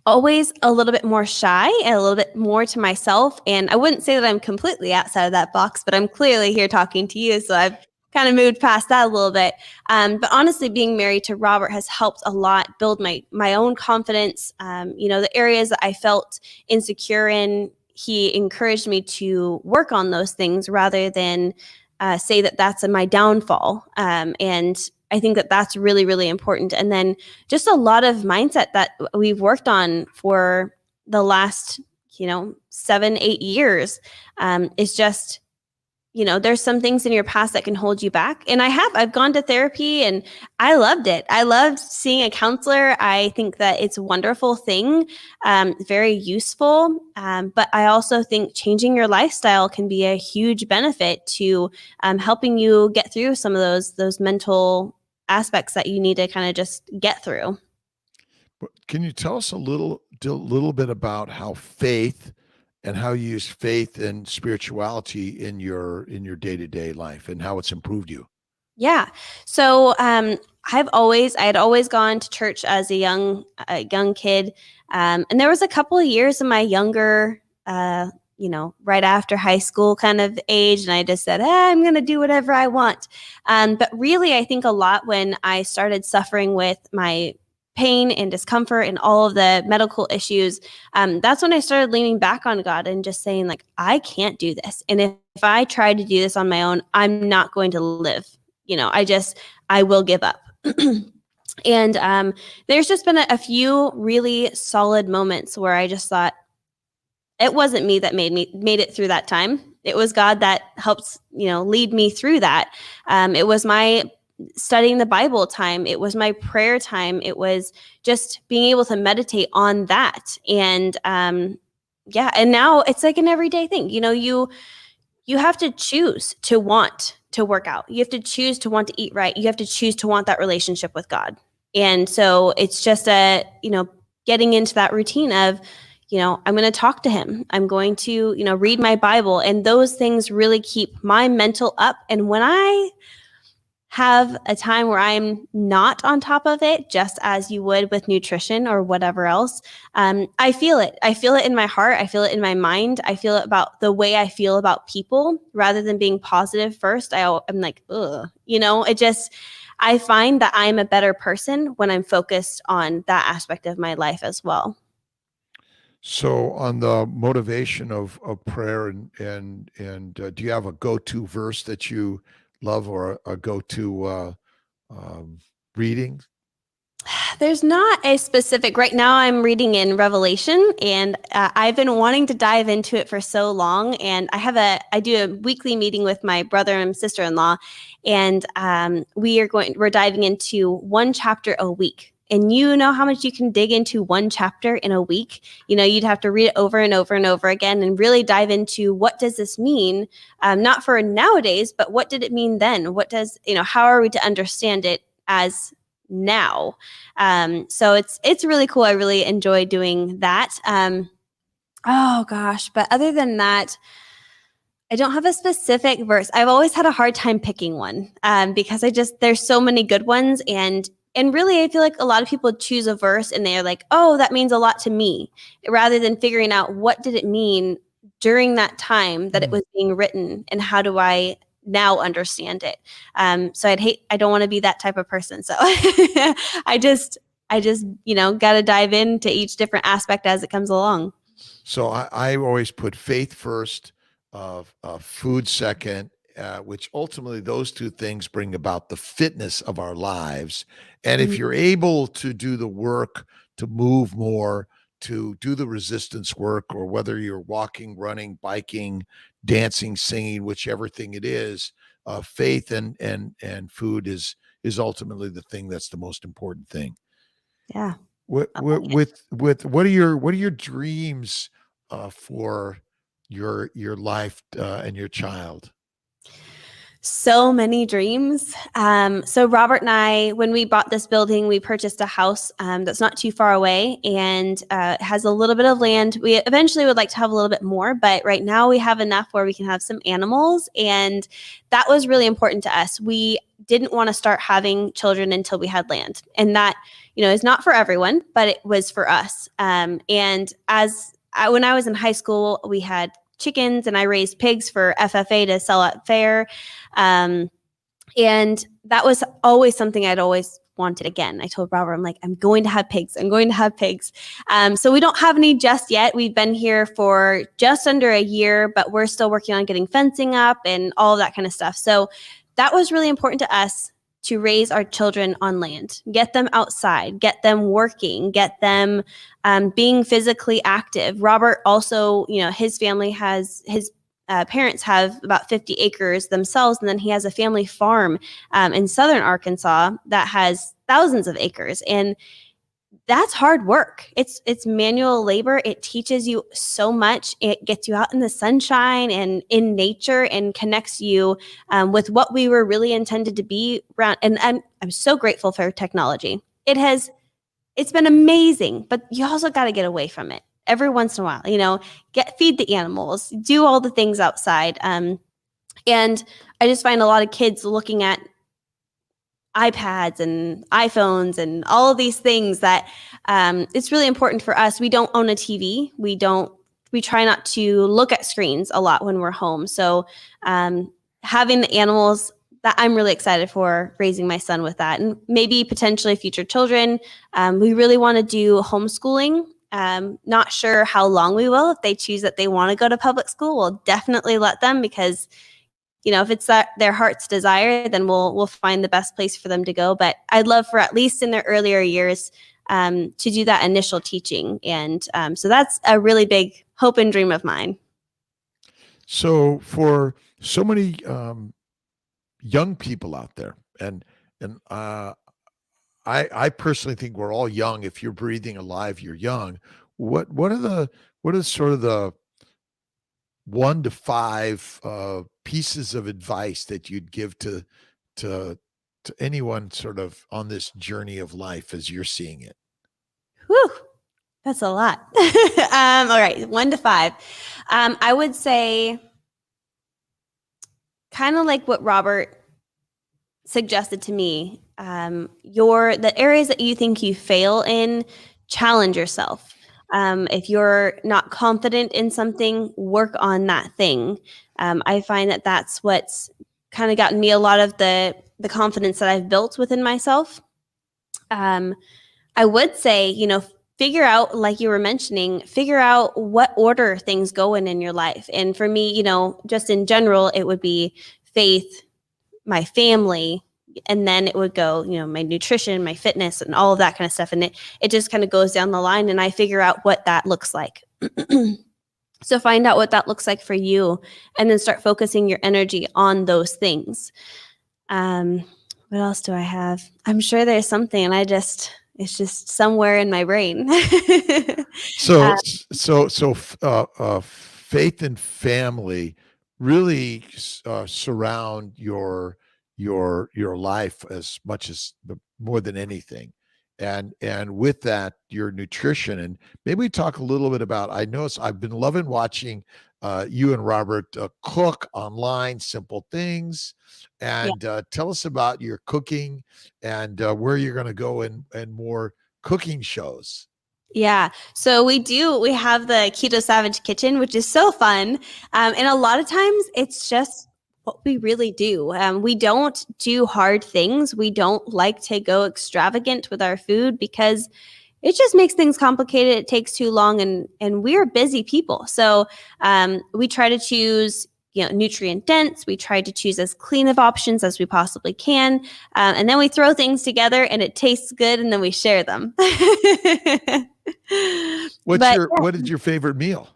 [SPEAKER 2] always a little bit more shy and a little bit more to myself. And I wouldn't say that I'm completely outside of that box, but I'm clearly here talking to you. So I've kind of moved past that a little bit. But honestly, being married to Robert has helped a lot build my own confidence. The areas that I felt insecure in, he encouraged me to work on those things rather than say that that's my downfall. And I think that that's really, really important. And then just a lot of mindset that we've worked on for the last, 7-8 years is just, there's some things in your past that can hold you back. And I've gone to therapy, and I loved it. I loved seeing a counselor. I think that it's a wonderful thing, very useful. But I also think changing your lifestyle can be a huge benefit to helping you get through some of those mental aspects that you need to kind of just get through.
[SPEAKER 1] Can you tell us a little bit about how faith and how you use faith and spirituality in your day-to-day life and how it's improved you?
[SPEAKER 2] Yeah. So I had always gone to church as a young kid. And there was a couple of years in my younger, right after high school kind of age. And I just said, I'm going to do whatever I want. But really, I think a lot when I started suffering with my pain and discomfort and all of the medical issues, that's when I started leaning back on God and just saying, like, I can't do this. And if I try to do this on my own, I'm not going to live. I will give up. And there's just been a few really solid moments where I just thought, it wasn't me that made it through that time. It was God that helps, lead me through that. It was my studying the Bible time. It was my prayer time. It was just being able to meditate on that. And and now it's like an everyday thing. You have to choose to want to work out. You have to choose to want to eat right. You have to choose to want that relationship with God. And so it's just getting into that routine of, I'm going to talk to him. I'm going to, read my Bible. And those things really keep my mental up. And when I have a time where I'm not on top of it, just as you would with nutrition or whatever else, I feel it. I feel it in my heart. I feel it in my mind. I feel it about the way I feel about people rather than being positive first. I'm like, ugh, I find that I'm a better person when I'm focused on that aspect of my life as well.
[SPEAKER 1] So on the motivation of prayer and do you have a go-to verse that you love or a go-to reading?
[SPEAKER 2] There's not a specific. Right now I'm reading in Revelation, and I've been wanting to dive into it for so long. And I do a weekly meeting with my brother and sister-in-law, and we're diving into one chapter a week. And you know how much you can dig into one chapter in a week. You'd have to read it over and over and over again and really dive into what does this mean, not for nowadays, but what did it mean then? How are we to understand it as now? So it's really cool. I really enjoy doing that. Oh gosh, but other than that, I don't have a specific verse. I've always had a hard time picking one because there's so many good ones. And really, I feel like a lot of people choose a verse and they're like, oh, that means a lot to me, rather than figuring out what did it mean during that time that it was being written and how do I now understand it. So I don't want to be that type of person. So I just got to dive into each different aspect as it comes along.
[SPEAKER 1] So I always put faith first, food second, which ultimately those two things bring about the fitness of our lives. And if you're able to do the work, to move more, to do the resistance work, or whether you're walking, running, biking, dancing, singing, whichever thing it is, faith and food is ultimately the thing that's the most important thing.
[SPEAKER 2] Yeah.
[SPEAKER 1] With what are your dreams for your life and your child?
[SPEAKER 2] So many dreams. So Robert and I, when we bought this building, we purchased a house that's not too far away and has a little bit of land. We eventually would like to have a little bit more, but right now we have enough where we can have some animals. And that was really important to us. We didn't want to start having children until we had land. And that, is not for everyone, but it was for us. And when I was in high school, we had chickens and I raised pigs for FFA to sell at fair. And that was always something I'd always wanted. Again, I told Robert, I'm like, I'm going to have pigs. So we don't have any just yet. We've been here for just under a year, but we're still working on getting fencing up and all of that kind of stuff. So that was really important to us, to raise our children on land, get them outside, get them working, get them being physically active. Robert also, his family his parents have about 50 acres themselves, and then he has a family farm in southern Arkansas that has thousands of acres. And that's hard work. It's manual labor. It teaches you so much. It gets you out in the sunshine and in nature and connects you with what we were really intended to be around. And I'm so grateful for technology. It's been amazing, but you also got to get away from it every once in a while, feed the animals, do all the things outside. And I just find a lot of kids looking at iPads and iPhones and all of these things that it's really important for us. We don't own a TV. We try not to look at screens a lot when we're home. So having the animals, that I'm really excited for raising my son with that, and maybe potentially future children. We really want to do homeschooling. Not sure how long we will. If they choose that they want to go to public school, we'll definitely let them, because if it's their heart's desire, then we'll find the best place for them to go. But I'd love for, at least in their earlier years, to do that initial teaching. And so that's a really big hope and dream of mine.
[SPEAKER 1] So for so many young people out there, and I personally think we're all young. If you're breathing alive, you're young. What are sort of the 1 to 5 pieces of advice that you'd give to anyone sort of on this journey of life as you're seeing it?
[SPEAKER 2] Whew, that's a lot. All right, 1 to 5. I would say kind of like what Robert suggested to me, the areas that you think you fail in, challenge yourself. If you're not confident in something, work on that thing. I find that that's what's kind of gotten me a lot of the confidence that I've built within myself. I would say, figure out, like you were mentioning, figure out what order things go in your life. And for me, just in general, it would be faith, my family, and then it would go, my nutrition, my fitness, and all of that kind of stuff. And it just kind of goes down the line, and I figure out what that looks like. So find out what that looks like for you, and then start focusing your energy on those things. What else do I have? I'm sure there's something, and it's just somewhere in my brain.
[SPEAKER 1] So faith and family really surround your life as much as more than anything, and with that, your nutrition. And maybe talk a little bit about, I know I've been loving watching you and Robert cook online, simple things, and tell us about your cooking and where you're going to go in more cooking shows.
[SPEAKER 2] Yeah. So we have the Keto Savage Kitchen, which is so fun. And a lot of times it's just what we really do. We don't do hard things. We don't like to go extravagant with our food because it just makes things complicated. It takes too long, and we're busy people. So we try to choose, nutrient dense. We try to choose as clean of options as we possibly can. And then we throw things together and it tastes good, and then we share them.
[SPEAKER 1] What is your favorite meal?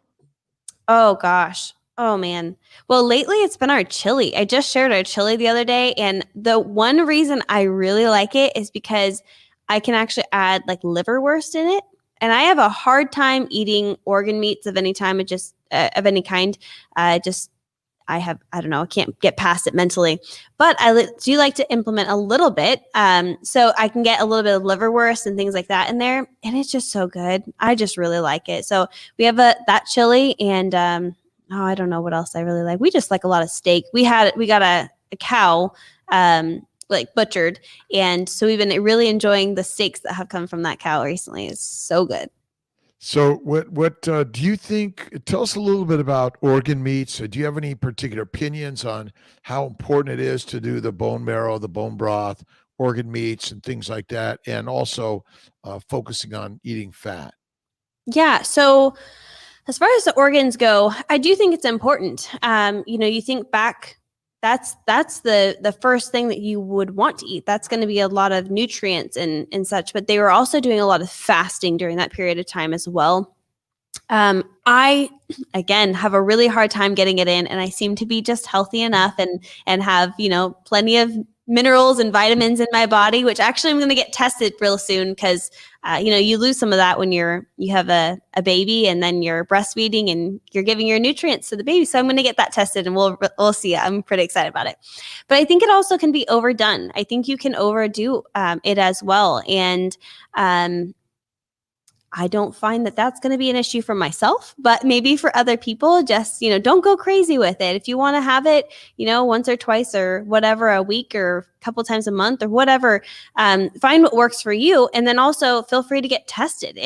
[SPEAKER 2] Oh gosh. Oh man. Well, lately it's been our chili. I just shared our chili the other day, and the one reason I really like it is because I can actually add like liverwurst in it. And I have a hard time eating organ meats of any time, of any kind. I don't know, I can't get past it mentally, but I do like to implement a little bit. So I can get a little bit of liverwurst and things like that in there. And it's just so good. I just really like it. So we have that chili, and I don't know what else I really like. We just like a lot of steak. We got a cow, like butchered. And so we've been really enjoying the steaks that have come from that cow recently. It's so good.
[SPEAKER 1] So what do you think? Tell us a little bit about organ meats. Do you have any particular opinions on how important it is to do the bone marrow, the bone broth, organ meats, and things like that, and also focusing on eating fat?
[SPEAKER 2] Yeah. So as far as the organs go, I do think it's important. You think back, that's the first thing that you would want to eat. That's going to be a lot of nutrients and such, but they were also doing a lot of fasting during that period of time as well. I, again, have a really hard time getting it in, and I seem to be just healthy enough and have, plenty of minerals and vitamins in my body, which actually I'm going to get tested real soon because, you lose some of that when you have a baby, and then you're breastfeeding and you're giving your nutrients to the baby. So I'm going to get that tested, and we'll see. I'm pretty excited about it. But I think it also can be overdone. I think you can overdo it as well. And I don't find that that's going to be an issue for myself, but maybe for other people, just, don't go crazy with it. If you want to have it, once or twice or whatever, a week or a couple times a month or whatever, find what works for you. And then also feel free to get tested.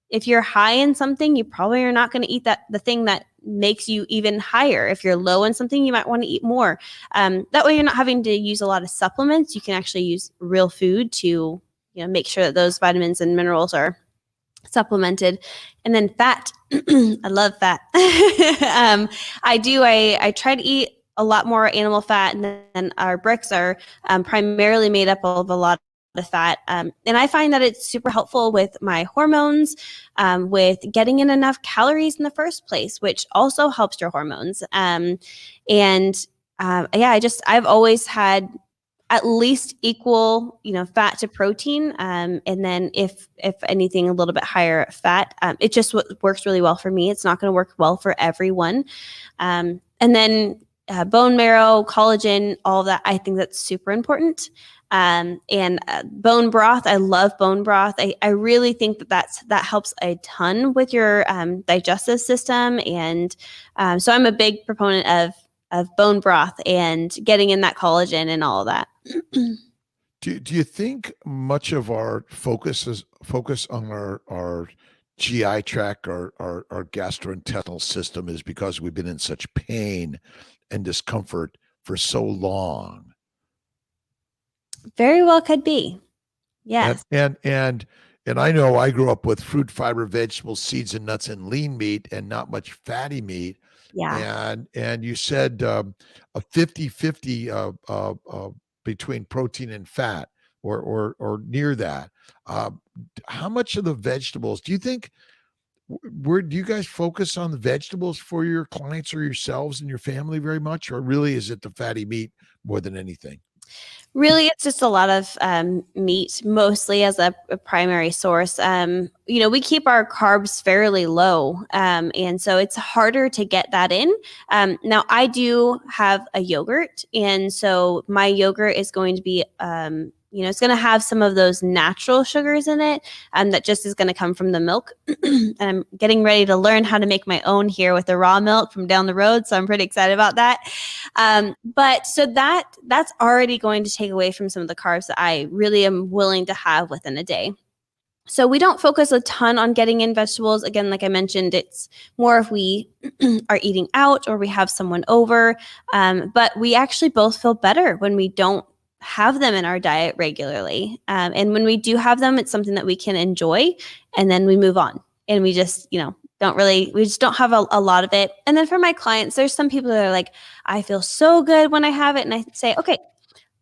[SPEAKER 2] If you're high in something, you probably are not going to eat the thing that makes you even higher. If you're low in something, you might want to eat more. That way you're not having to use a lot of supplements. You can actually use real food to, make sure that those vitamins and minerals are supplemented. And then fat. I love fat. I try to eat a lot more animal fat, and then our bricks are primarily made up of a lot of fat. And I find that it's super helpful with my hormones, with getting in enough calories in the first place, which also helps your hormones. I've always had at least equal, fat to protein. And then if anything, a little bit higher fat. It just works really well for me. It's not going to work well for everyone. And then bone marrow, collagen, all of that. I think that's super important. Bone broth. I love bone broth. I really think that helps a ton with your digestive system. And so I'm a big proponent of bone broth and getting in that collagen and all of that.
[SPEAKER 1] Do you think much of our focus on our GI tract, our gastrointestinal system, is because we've been in such pain and discomfort for so long?
[SPEAKER 2] Very well could be. Yes.
[SPEAKER 1] And I know I grew up with fruit, fiber, vegetables, seeds, and nuts, and lean meat, and not much fatty meat.
[SPEAKER 2] Yeah.
[SPEAKER 1] And you said a 50-50 between protein and fat, or near that. How much of the vegetables do you think? Where do you guys focus on the vegetables for your clients or yourselves and your family very much, or really is it the fatty meat more than anything?
[SPEAKER 2] Really, it's just a lot of meat, mostly as a primary source. We keep our carbs fairly low, and so it's harder to get that in. Now, I do have a yogurt, and so my yogurt is going to be, it's going to have some of those natural sugars in it, that just is going to come from the milk. And I'm getting ready to learn how to make my own here with the raw milk from down the road, so I'm pretty excited about that. But so that's already going to take away from some of the carbs that I really am willing to have within a day. So we don't focus a ton on getting in vegetables. Again, like I mentioned, it's more if we are eating out or we have someone over. But we actually both feel better when we don't have them in our diet regularly. And when we do have them, it's something that we can enjoy, and then we move on. And we just, we just don't have a lot of it. And then for my clients, there's some people that are like, I feel so good when I have it. And I say, okay,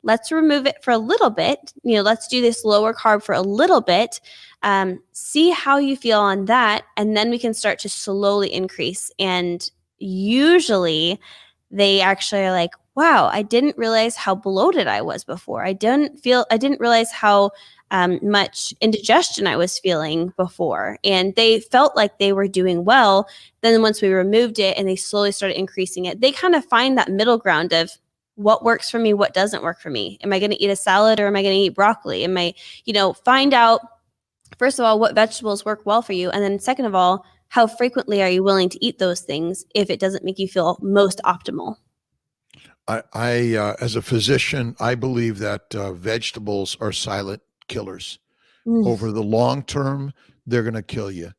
[SPEAKER 2] let's remove it for a little bit. Let's do this lower carb for a little bit. See how you feel on that. And then we can start to slowly increase. And usually they actually are like, wow, I didn't realize how bloated I was before. I didn't realize how much indigestion I was feeling before. And they felt like they were doing well. Then once we removed it and they slowly started increasing it, they kind of find that middle ground of what works for me, what doesn't work for me. Am I going to eat a salad or am I going to eat broccoli? Am I, find out, first of all, what vegetables work well for you. And then second of all, how frequently are you willing to eat those things if it doesn't make you feel most optimal?
[SPEAKER 1] I as a physician, I believe that vegetables are silent killers. Over the long term, they're going to kill you.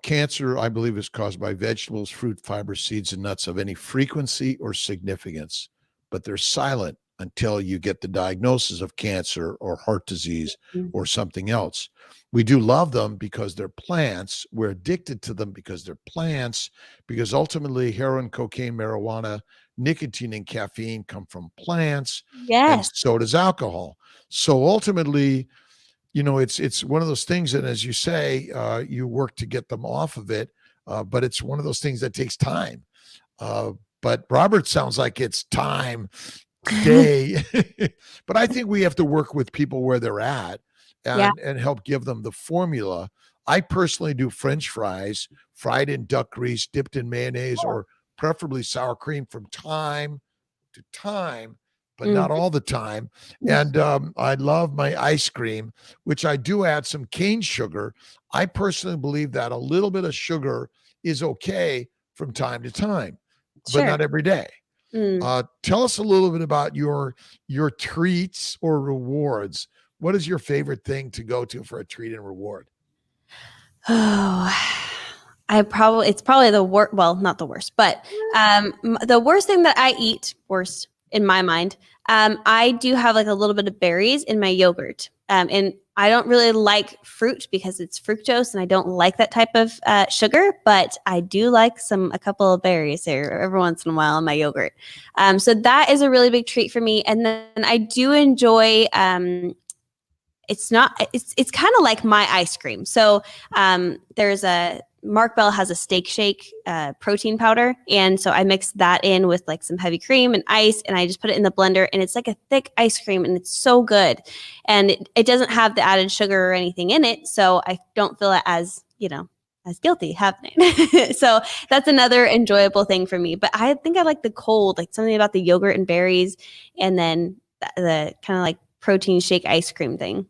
[SPEAKER 1] Cancer, I believe, is caused by vegetables, fruit, fiber, seeds, and nuts of any frequency or significance, but they're silent until you get the diagnosis of cancer or heart disease or something else. We do love them because they're plants. We're addicted to them because they're plants, because ultimately heroin, cocaine, marijuana, nicotine, and caffeine come from plants.
[SPEAKER 2] Yes.
[SPEAKER 1] And so does alcohol. So ultimately, it's one of those things that, as you say, you work to get them off of it, but it's one of those things that takes time. But Robert sounds like it's time today. But I think we have to work with people where they're at and help give them the formula. I personally do French fries, fried in duck grease, dipped in mayonnaise, or preferably sour cream from time to time, but not all the time. And I love my ice cream, which I do add some cane sugar. I personally believe that a little bit of sugar is okay from time to time, but not every day. Tell us a little bit about your treats or rewards. What is your favorite thing to go to for a treat and reward?
[SPEAKER 2] Oh, it's probably the worst. Well, not the worst, but the worst thing that I eat, worst in my mind. I do have like a little bit of berries in my yogurt. And I don't really like fruit because it's fructose and I don't like that type of sugar, but I do like a couple of berries there every once in a while in my yogurt. So that is a really big treat for me. And then I do enjoy it's kind of like my ice cream. So there's Mark Bell has a Steak Shake protein powder. And so I mix that in with like some heavy cream and ice, and I just put it in the blender, and it's like a thick ice cream, and it's so good. And it doesn't have the added sugar or anything in it. So I don't feel it as, as guilty having it. So that's another enjoyable thing for me. But I think I like the cold, like something about the yogurt and berries, and then the kind of like protein shake ice cream thing.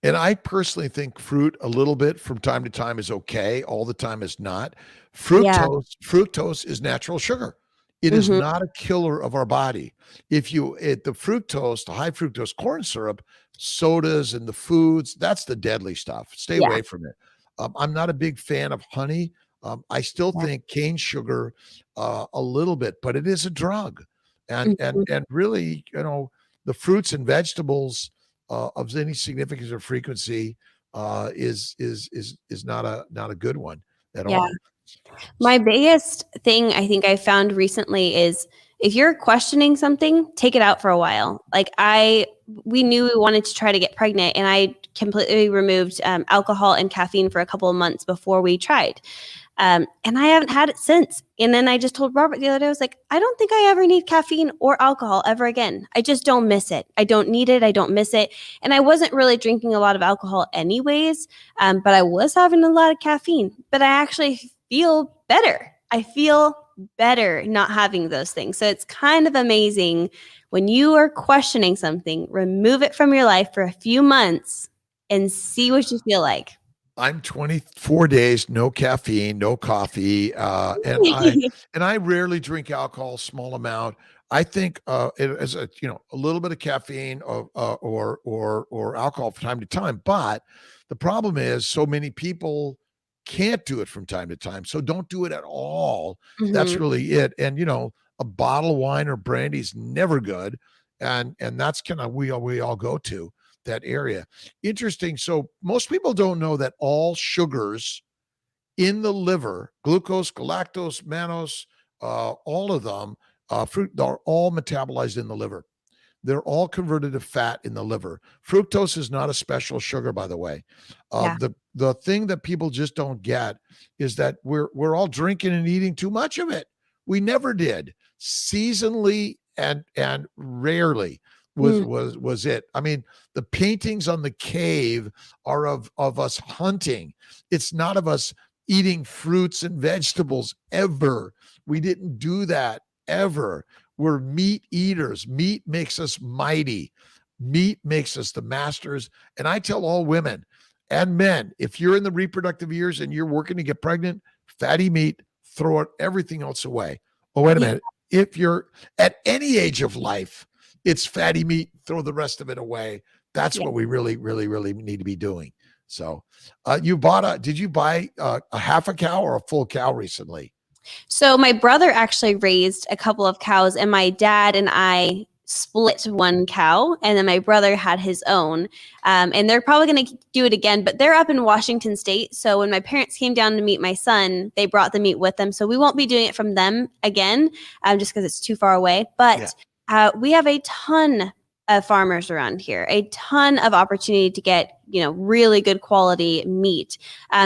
[SPEAKER 1] And I personally think fruit a little bit from time to time is okay. All the time is not. Fructose is natural sugar. It is not a killer of our body. If you the fructose, the high fructose corn syrup, sodas and the foods, that's the deadly stuff. Stay away from it. I'm not a big fan of honey. I still think cane sugar a little bit, but it is a drug. And really, the fruits and vegetables of any significance or frequency is not a good one at all.
[SPEAKER 2] My biggest thing I think I found recently is if you're questioning something, take it out for a while. Like we knew we wanted to try to get pregnant, and I completely removed alcohol and caffeine for a couple of months before we tried. And I haven't had it since. And then I just told Robert the other day, I was like, I don't think I ever need caffeine or alcohol ever again. I just don't miss it. I don't need it. I don't miss it. And I wasn't really drinking a lot of alcohol anyways, but I was having a lot of caffeine. But I actually feel better. I feel better not having those things. So it's kind of amazing when you are questioning something, remove it from your life for a few months and see what you feel like.
[SPEAKER 1] I'm 24 days, no caffeine, no coffee, and I rarely drink alcohol, small amount. I think it as a little bit of caffeine or alcohol from time to time. But the problem is, so many people can't do it from time to time, so don't do it at all. That's really it. And a bottle of wine or brandy is never good, and that's kind of we all go to that area. Interesting. So most people don't know that all sugars in the liver, glucose, galactose, mannose, all of them, fruit, are all metabolized in the liver. They're all converted to fat in the liver. Fructose is not a special sugar, by the way. The thing that people just don't get is that we're all drinking and eating too much of it. We never did. Seasonally and rarely was it. I mean, the paintings on the cave are of us hunting. It's not of us eating fruits and vegetables ever. We didn't do that ever. We're meat eaters. Meat makes us mighty. Meat makes us the masters. And I tell all women and men, if you're in the reproductive years and you're working to get pregnant, fatty meat, throw it, everything else away. Oh, wait a minute. If you're at any age of life, it's fatty meat, throw the rest of it away. That's what we really, really, really need to be doing. So did you buy a half a cow or a full cow recently?
[SPEAKER 2] So my brother actually raised a couple of cows, and my dad and I split one cow, and then my brother had his own. And they're probably going to do it again, but they're up in Washington State. So when my parents came down to meet my son, they brought the meat with them. So we won't be doing it from them again, just because it's too far away. But we have a ton of farmers around here, a ton of opportunity to get, really good quality meat.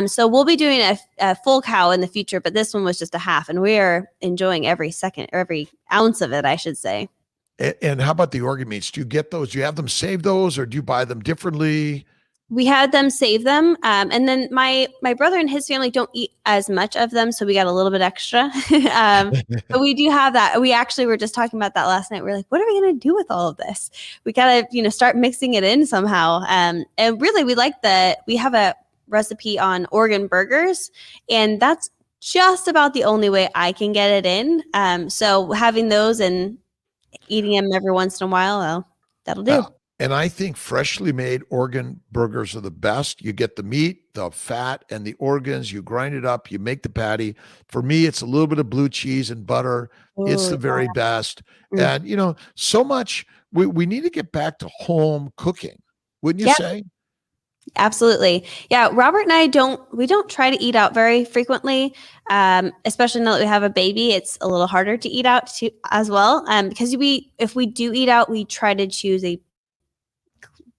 [SPEAKER 2] So we'll be doing a full cow in the future, but this one was just a half, and we are enjoying every second, or every ounce of it, I should say.
[SPEAKER 1] And how about the organ meats? Do you get those? Do you have them save those, or do you buy them differently?
[SPEAKER 2] We had them save them. And then my brother and his family don't eat as much of them, so we got a little bit extra. But we do have that. We actually were just talking about that last night. We're like, what are we going to do with all of this? We got to, start mixing it in somehow. And really, we have a recipe on organ burgers, and that's just about the only way I can get it in. So having those and eating them every once in a while, that'll do.
[SPEAKER 1] And I think freshly made organ burgers are the best. You get the meat, the fat, and the organs. You grind it up. You make the patty. For me, it's a little bit of blue cheese and butter. It's the very best. And, so much. We need to get back to home cooking, wouldn't you say?
[SPEAKER 2] Absolutely. Yeah. Robert and I don't try to eat out very frequently, especially now that we have a baby. It's a little harder to eat out as well. Because if we do eat out, we try to choose a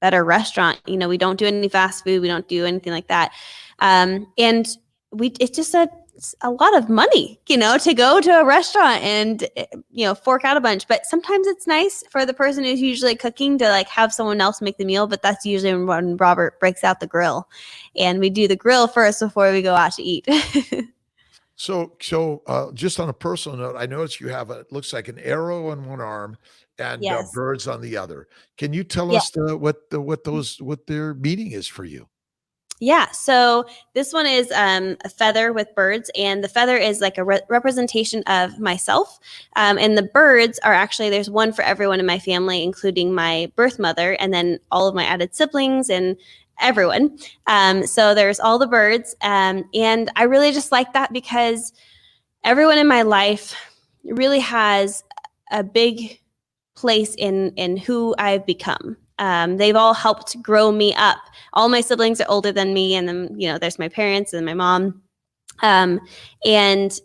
[SPEAKER 2] better restaurant. You know, we don't do any fast food. We don't do anything like that. And it's just a lot of money, you know, to go to a restaurant and, you know, fork out a bunch. But sometimes it's nice for the person who's usually cooking to like have someone else make the meal. But that's usually when Robert breaks out the grill, and we do the grill first before we go out to eat.
[SPEAKER 1] So, just on a personal note, I noticed you have it looks like an arrow on one arm and
[SPEAKER 2] Yes.
[SPEAKER 1] birds on the other. Can you tell
[SPEAKER 2] Yeah.
[SPEAKER 1] us what their meaning is for you?
[SPEAKER 2] Yeah. So this one is a feather with birds, and the feather is like a representation of myself. And the birds are actually, there's one for everyone in my family, including my birth mother, and then all of my added siblings and everyone. So there's all the birds. And I really just like that because everyone in my life really has a big place in who I've become. They've all helped grow me up. All my siblings are older than me, and then, you know, there's my parents and my mom. And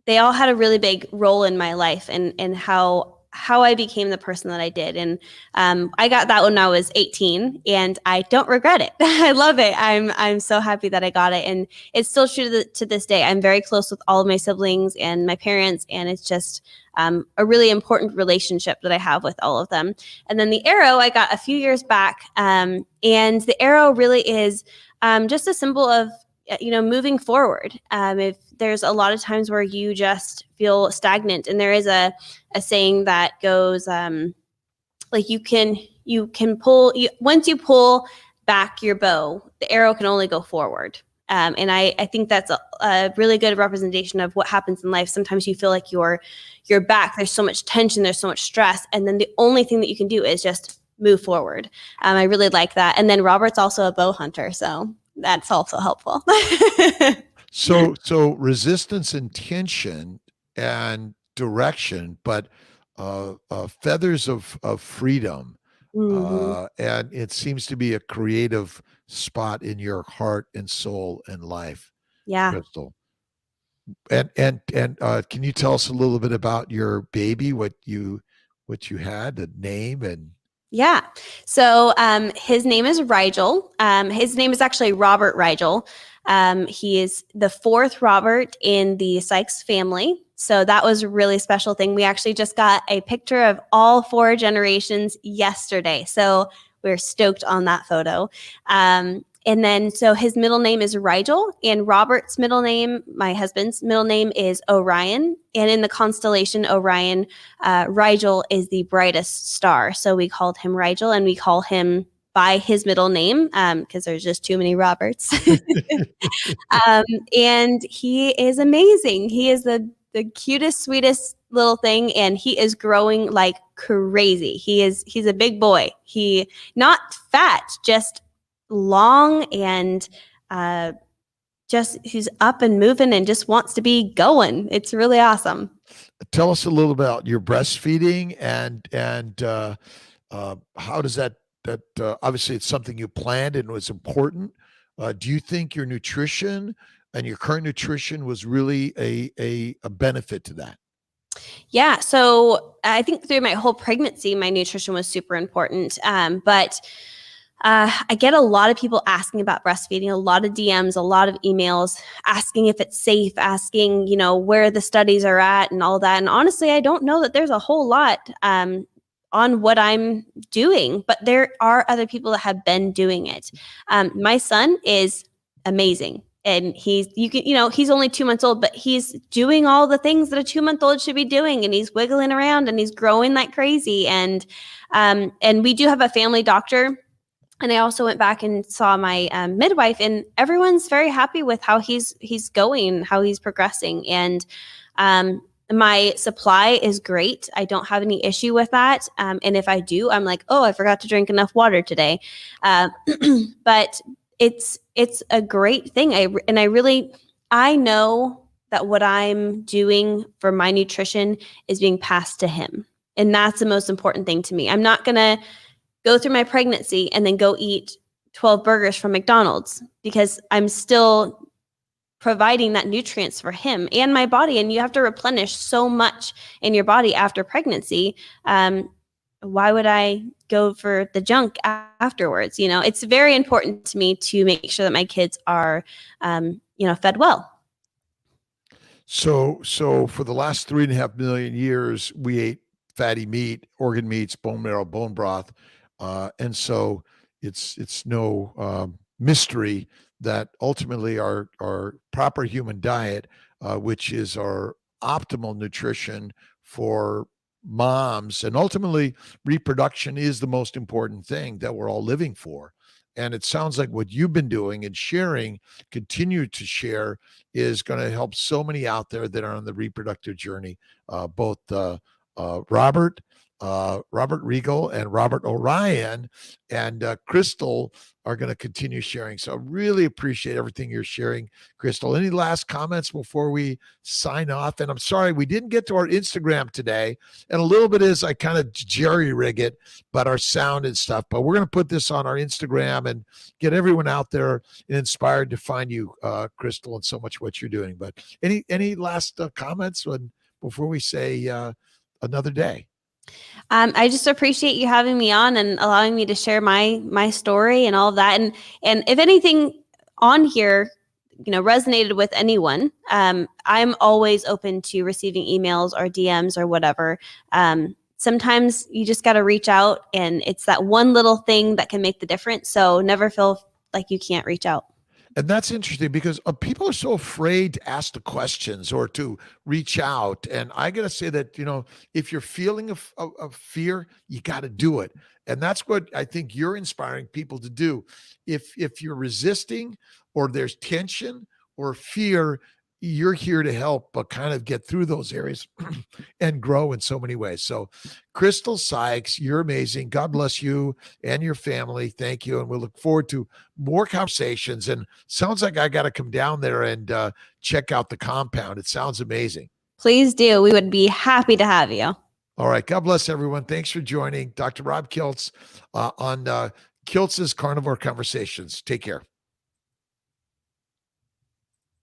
[SPEAKER 2] they all had a really big role in my life and how I became the person that I did. And I got that when I was 18, and I don't regret it. I love it. I'm so happy that I got it. And it's still true to this day. I'm very close with all of my siblings and my parents, and it's just a really important relationship that I have with all of them. And then the arrow I got a few years back, and the arrow really is just a symbol of, you know, moving forward. If there's a lot of times where you just feel stagnant, and there is a saying that goes like you can pull, once you pull back your bow, the arrow can only go forward. And I think that's a really good representation of what happens in life. Sometimes you feel like you're back. There's so much tension. There's so much stress. And then the only thing that you can do is just move forward. I really like that. And then Robert's also a bow hunter, so that's also helpful.
[SPEAKER 1] So resistance and tension and direction, but feathers of freedom.
[SPEAKER 2] Mhm.
[SPEAKER 1] And it seems to be a creative spot in your heart and soul and life,
[SPEAKER 2] Yeah.
[SPEAKER 1] Crystal. And can you tell us a little bit about your baby, what you had, the name and
[SPEAKER 2] Yeah. So his name is Rigel. His name is actually Robert Rigel. He is the fourth Robert in the Sikes family. So that was a really special thing. We actually just got a picture of all four generations yesterday. So we're stoked on that photo. And then, so his middle name is Rigel, and Robert's middle name, my husband's middle name, is Orion. And in the constellation Orion, Rigel is the brightest star. So we called him Rigel, and we call him by his middle name because there's just too many Roberts. And he is amazing. He is the cutest, sweetest little thing, and he is growing like crazy. He's a big boy. He not fat, just long, and just he's up and moving and just wants to be going. It's really awesome.
[SPEAKER 1] tell us a little about your breastfeeding and how does that obviously it's something you planned and was important. Do you think your nutrition and your current nutrition was really a benefit to that?
[SPEAKER 2] Yeah. So I think through my whole pregnancy, my nutrition was super important. But I get a lot of people asking about breastfeeding, a lot of DMs, a lot of emails asking if it's safe, asking, you know, where the studies are at and all that. And honestly, I don't know that there's a whole lot on what I'm doing, but there are other people that have been doing it. My son is amazing. And he's only 2 months old, but he's doing all the things that a 2-month-old should be doing. And he's wiggling around and he's growing like crazy. And we do have a family doctor. And I also went back and saw my midwife, and everyone's very happy with how he's going, how he's progressing. And my supply is great. I don't have any issue with that. And if I do, I'm like, oh, I forgot to drink enough water today. But it's a great thing. I know that what I'm doing for my nutrition is being passed to him. And that's the most important thing to me. I'm not going to go through my pregnancy and then go eat 12 burgers from McDonald's because I'm still providing that nutrients for him and my body. And you have to replenish so much in your body after pregnancy. why would I go for the junk afterwards? You know, it's very important to me to make sure that my kids are, fed well.
[SPEAKER 1] So for the last 3.5 million years, we ate fatty meat, organ meats, bone marrow, bone broth, and so it's no mystery that ultimately our proper human diet, which is our optimal nutrition for moms, and ultimately reproduction is the most important thing that we're all living for. And it sounds like what you've been doing and sharing, continue to share, is going to help so many out there that are on the reproductive journey. Both Robert Regal and Robert Orion and Crystal are going to continue sharing. So I really appreciate everything you're sharing, Crystal. Any last comments before we sign off? And I'm sorry we didn't get to our Instagram today. And a little bit is I kind of jerry rig it, but our sound and stuff. But we're going to put this on our Instagram and get everyone out there inspired to find you, Crystal, and so much what you're doing. But any last comments before we say another day?
[SPEAKER 2] I just appreciate you having me on and allowing me to share my story and all of that. And if anything on here, resonated with anyone, I'm always open to receiving emails or DMs or whatever. Sometimes you just got to reach out, and it's that one little thing that can make the difference. So never feel like you can't reach out.
[SPEAKER 1] And that's interesting because people are so afraid to ask the questions or to reach out. And I got to say that, if you're feeling of fear, you got to do it. And that's what I think you're inspiring people to do. If you're resisting or there's tension or fear, you're here to help but kind of get through those areas and grow in so many ways. So Crystal Sikes, you're amazing. God bless you and your family. Thank you. And we'll look forward to more conversations. And sounds like I got to come down there and check out the compound. It sounds amazing.
[SPEAKER 2] Please do. We would be happy to have you.
[SPEAKER 1] All right. God bless everyone. Thanks for joining Dr. Rob Kiltz on Kiltz's Carnivore Conversations. Take care.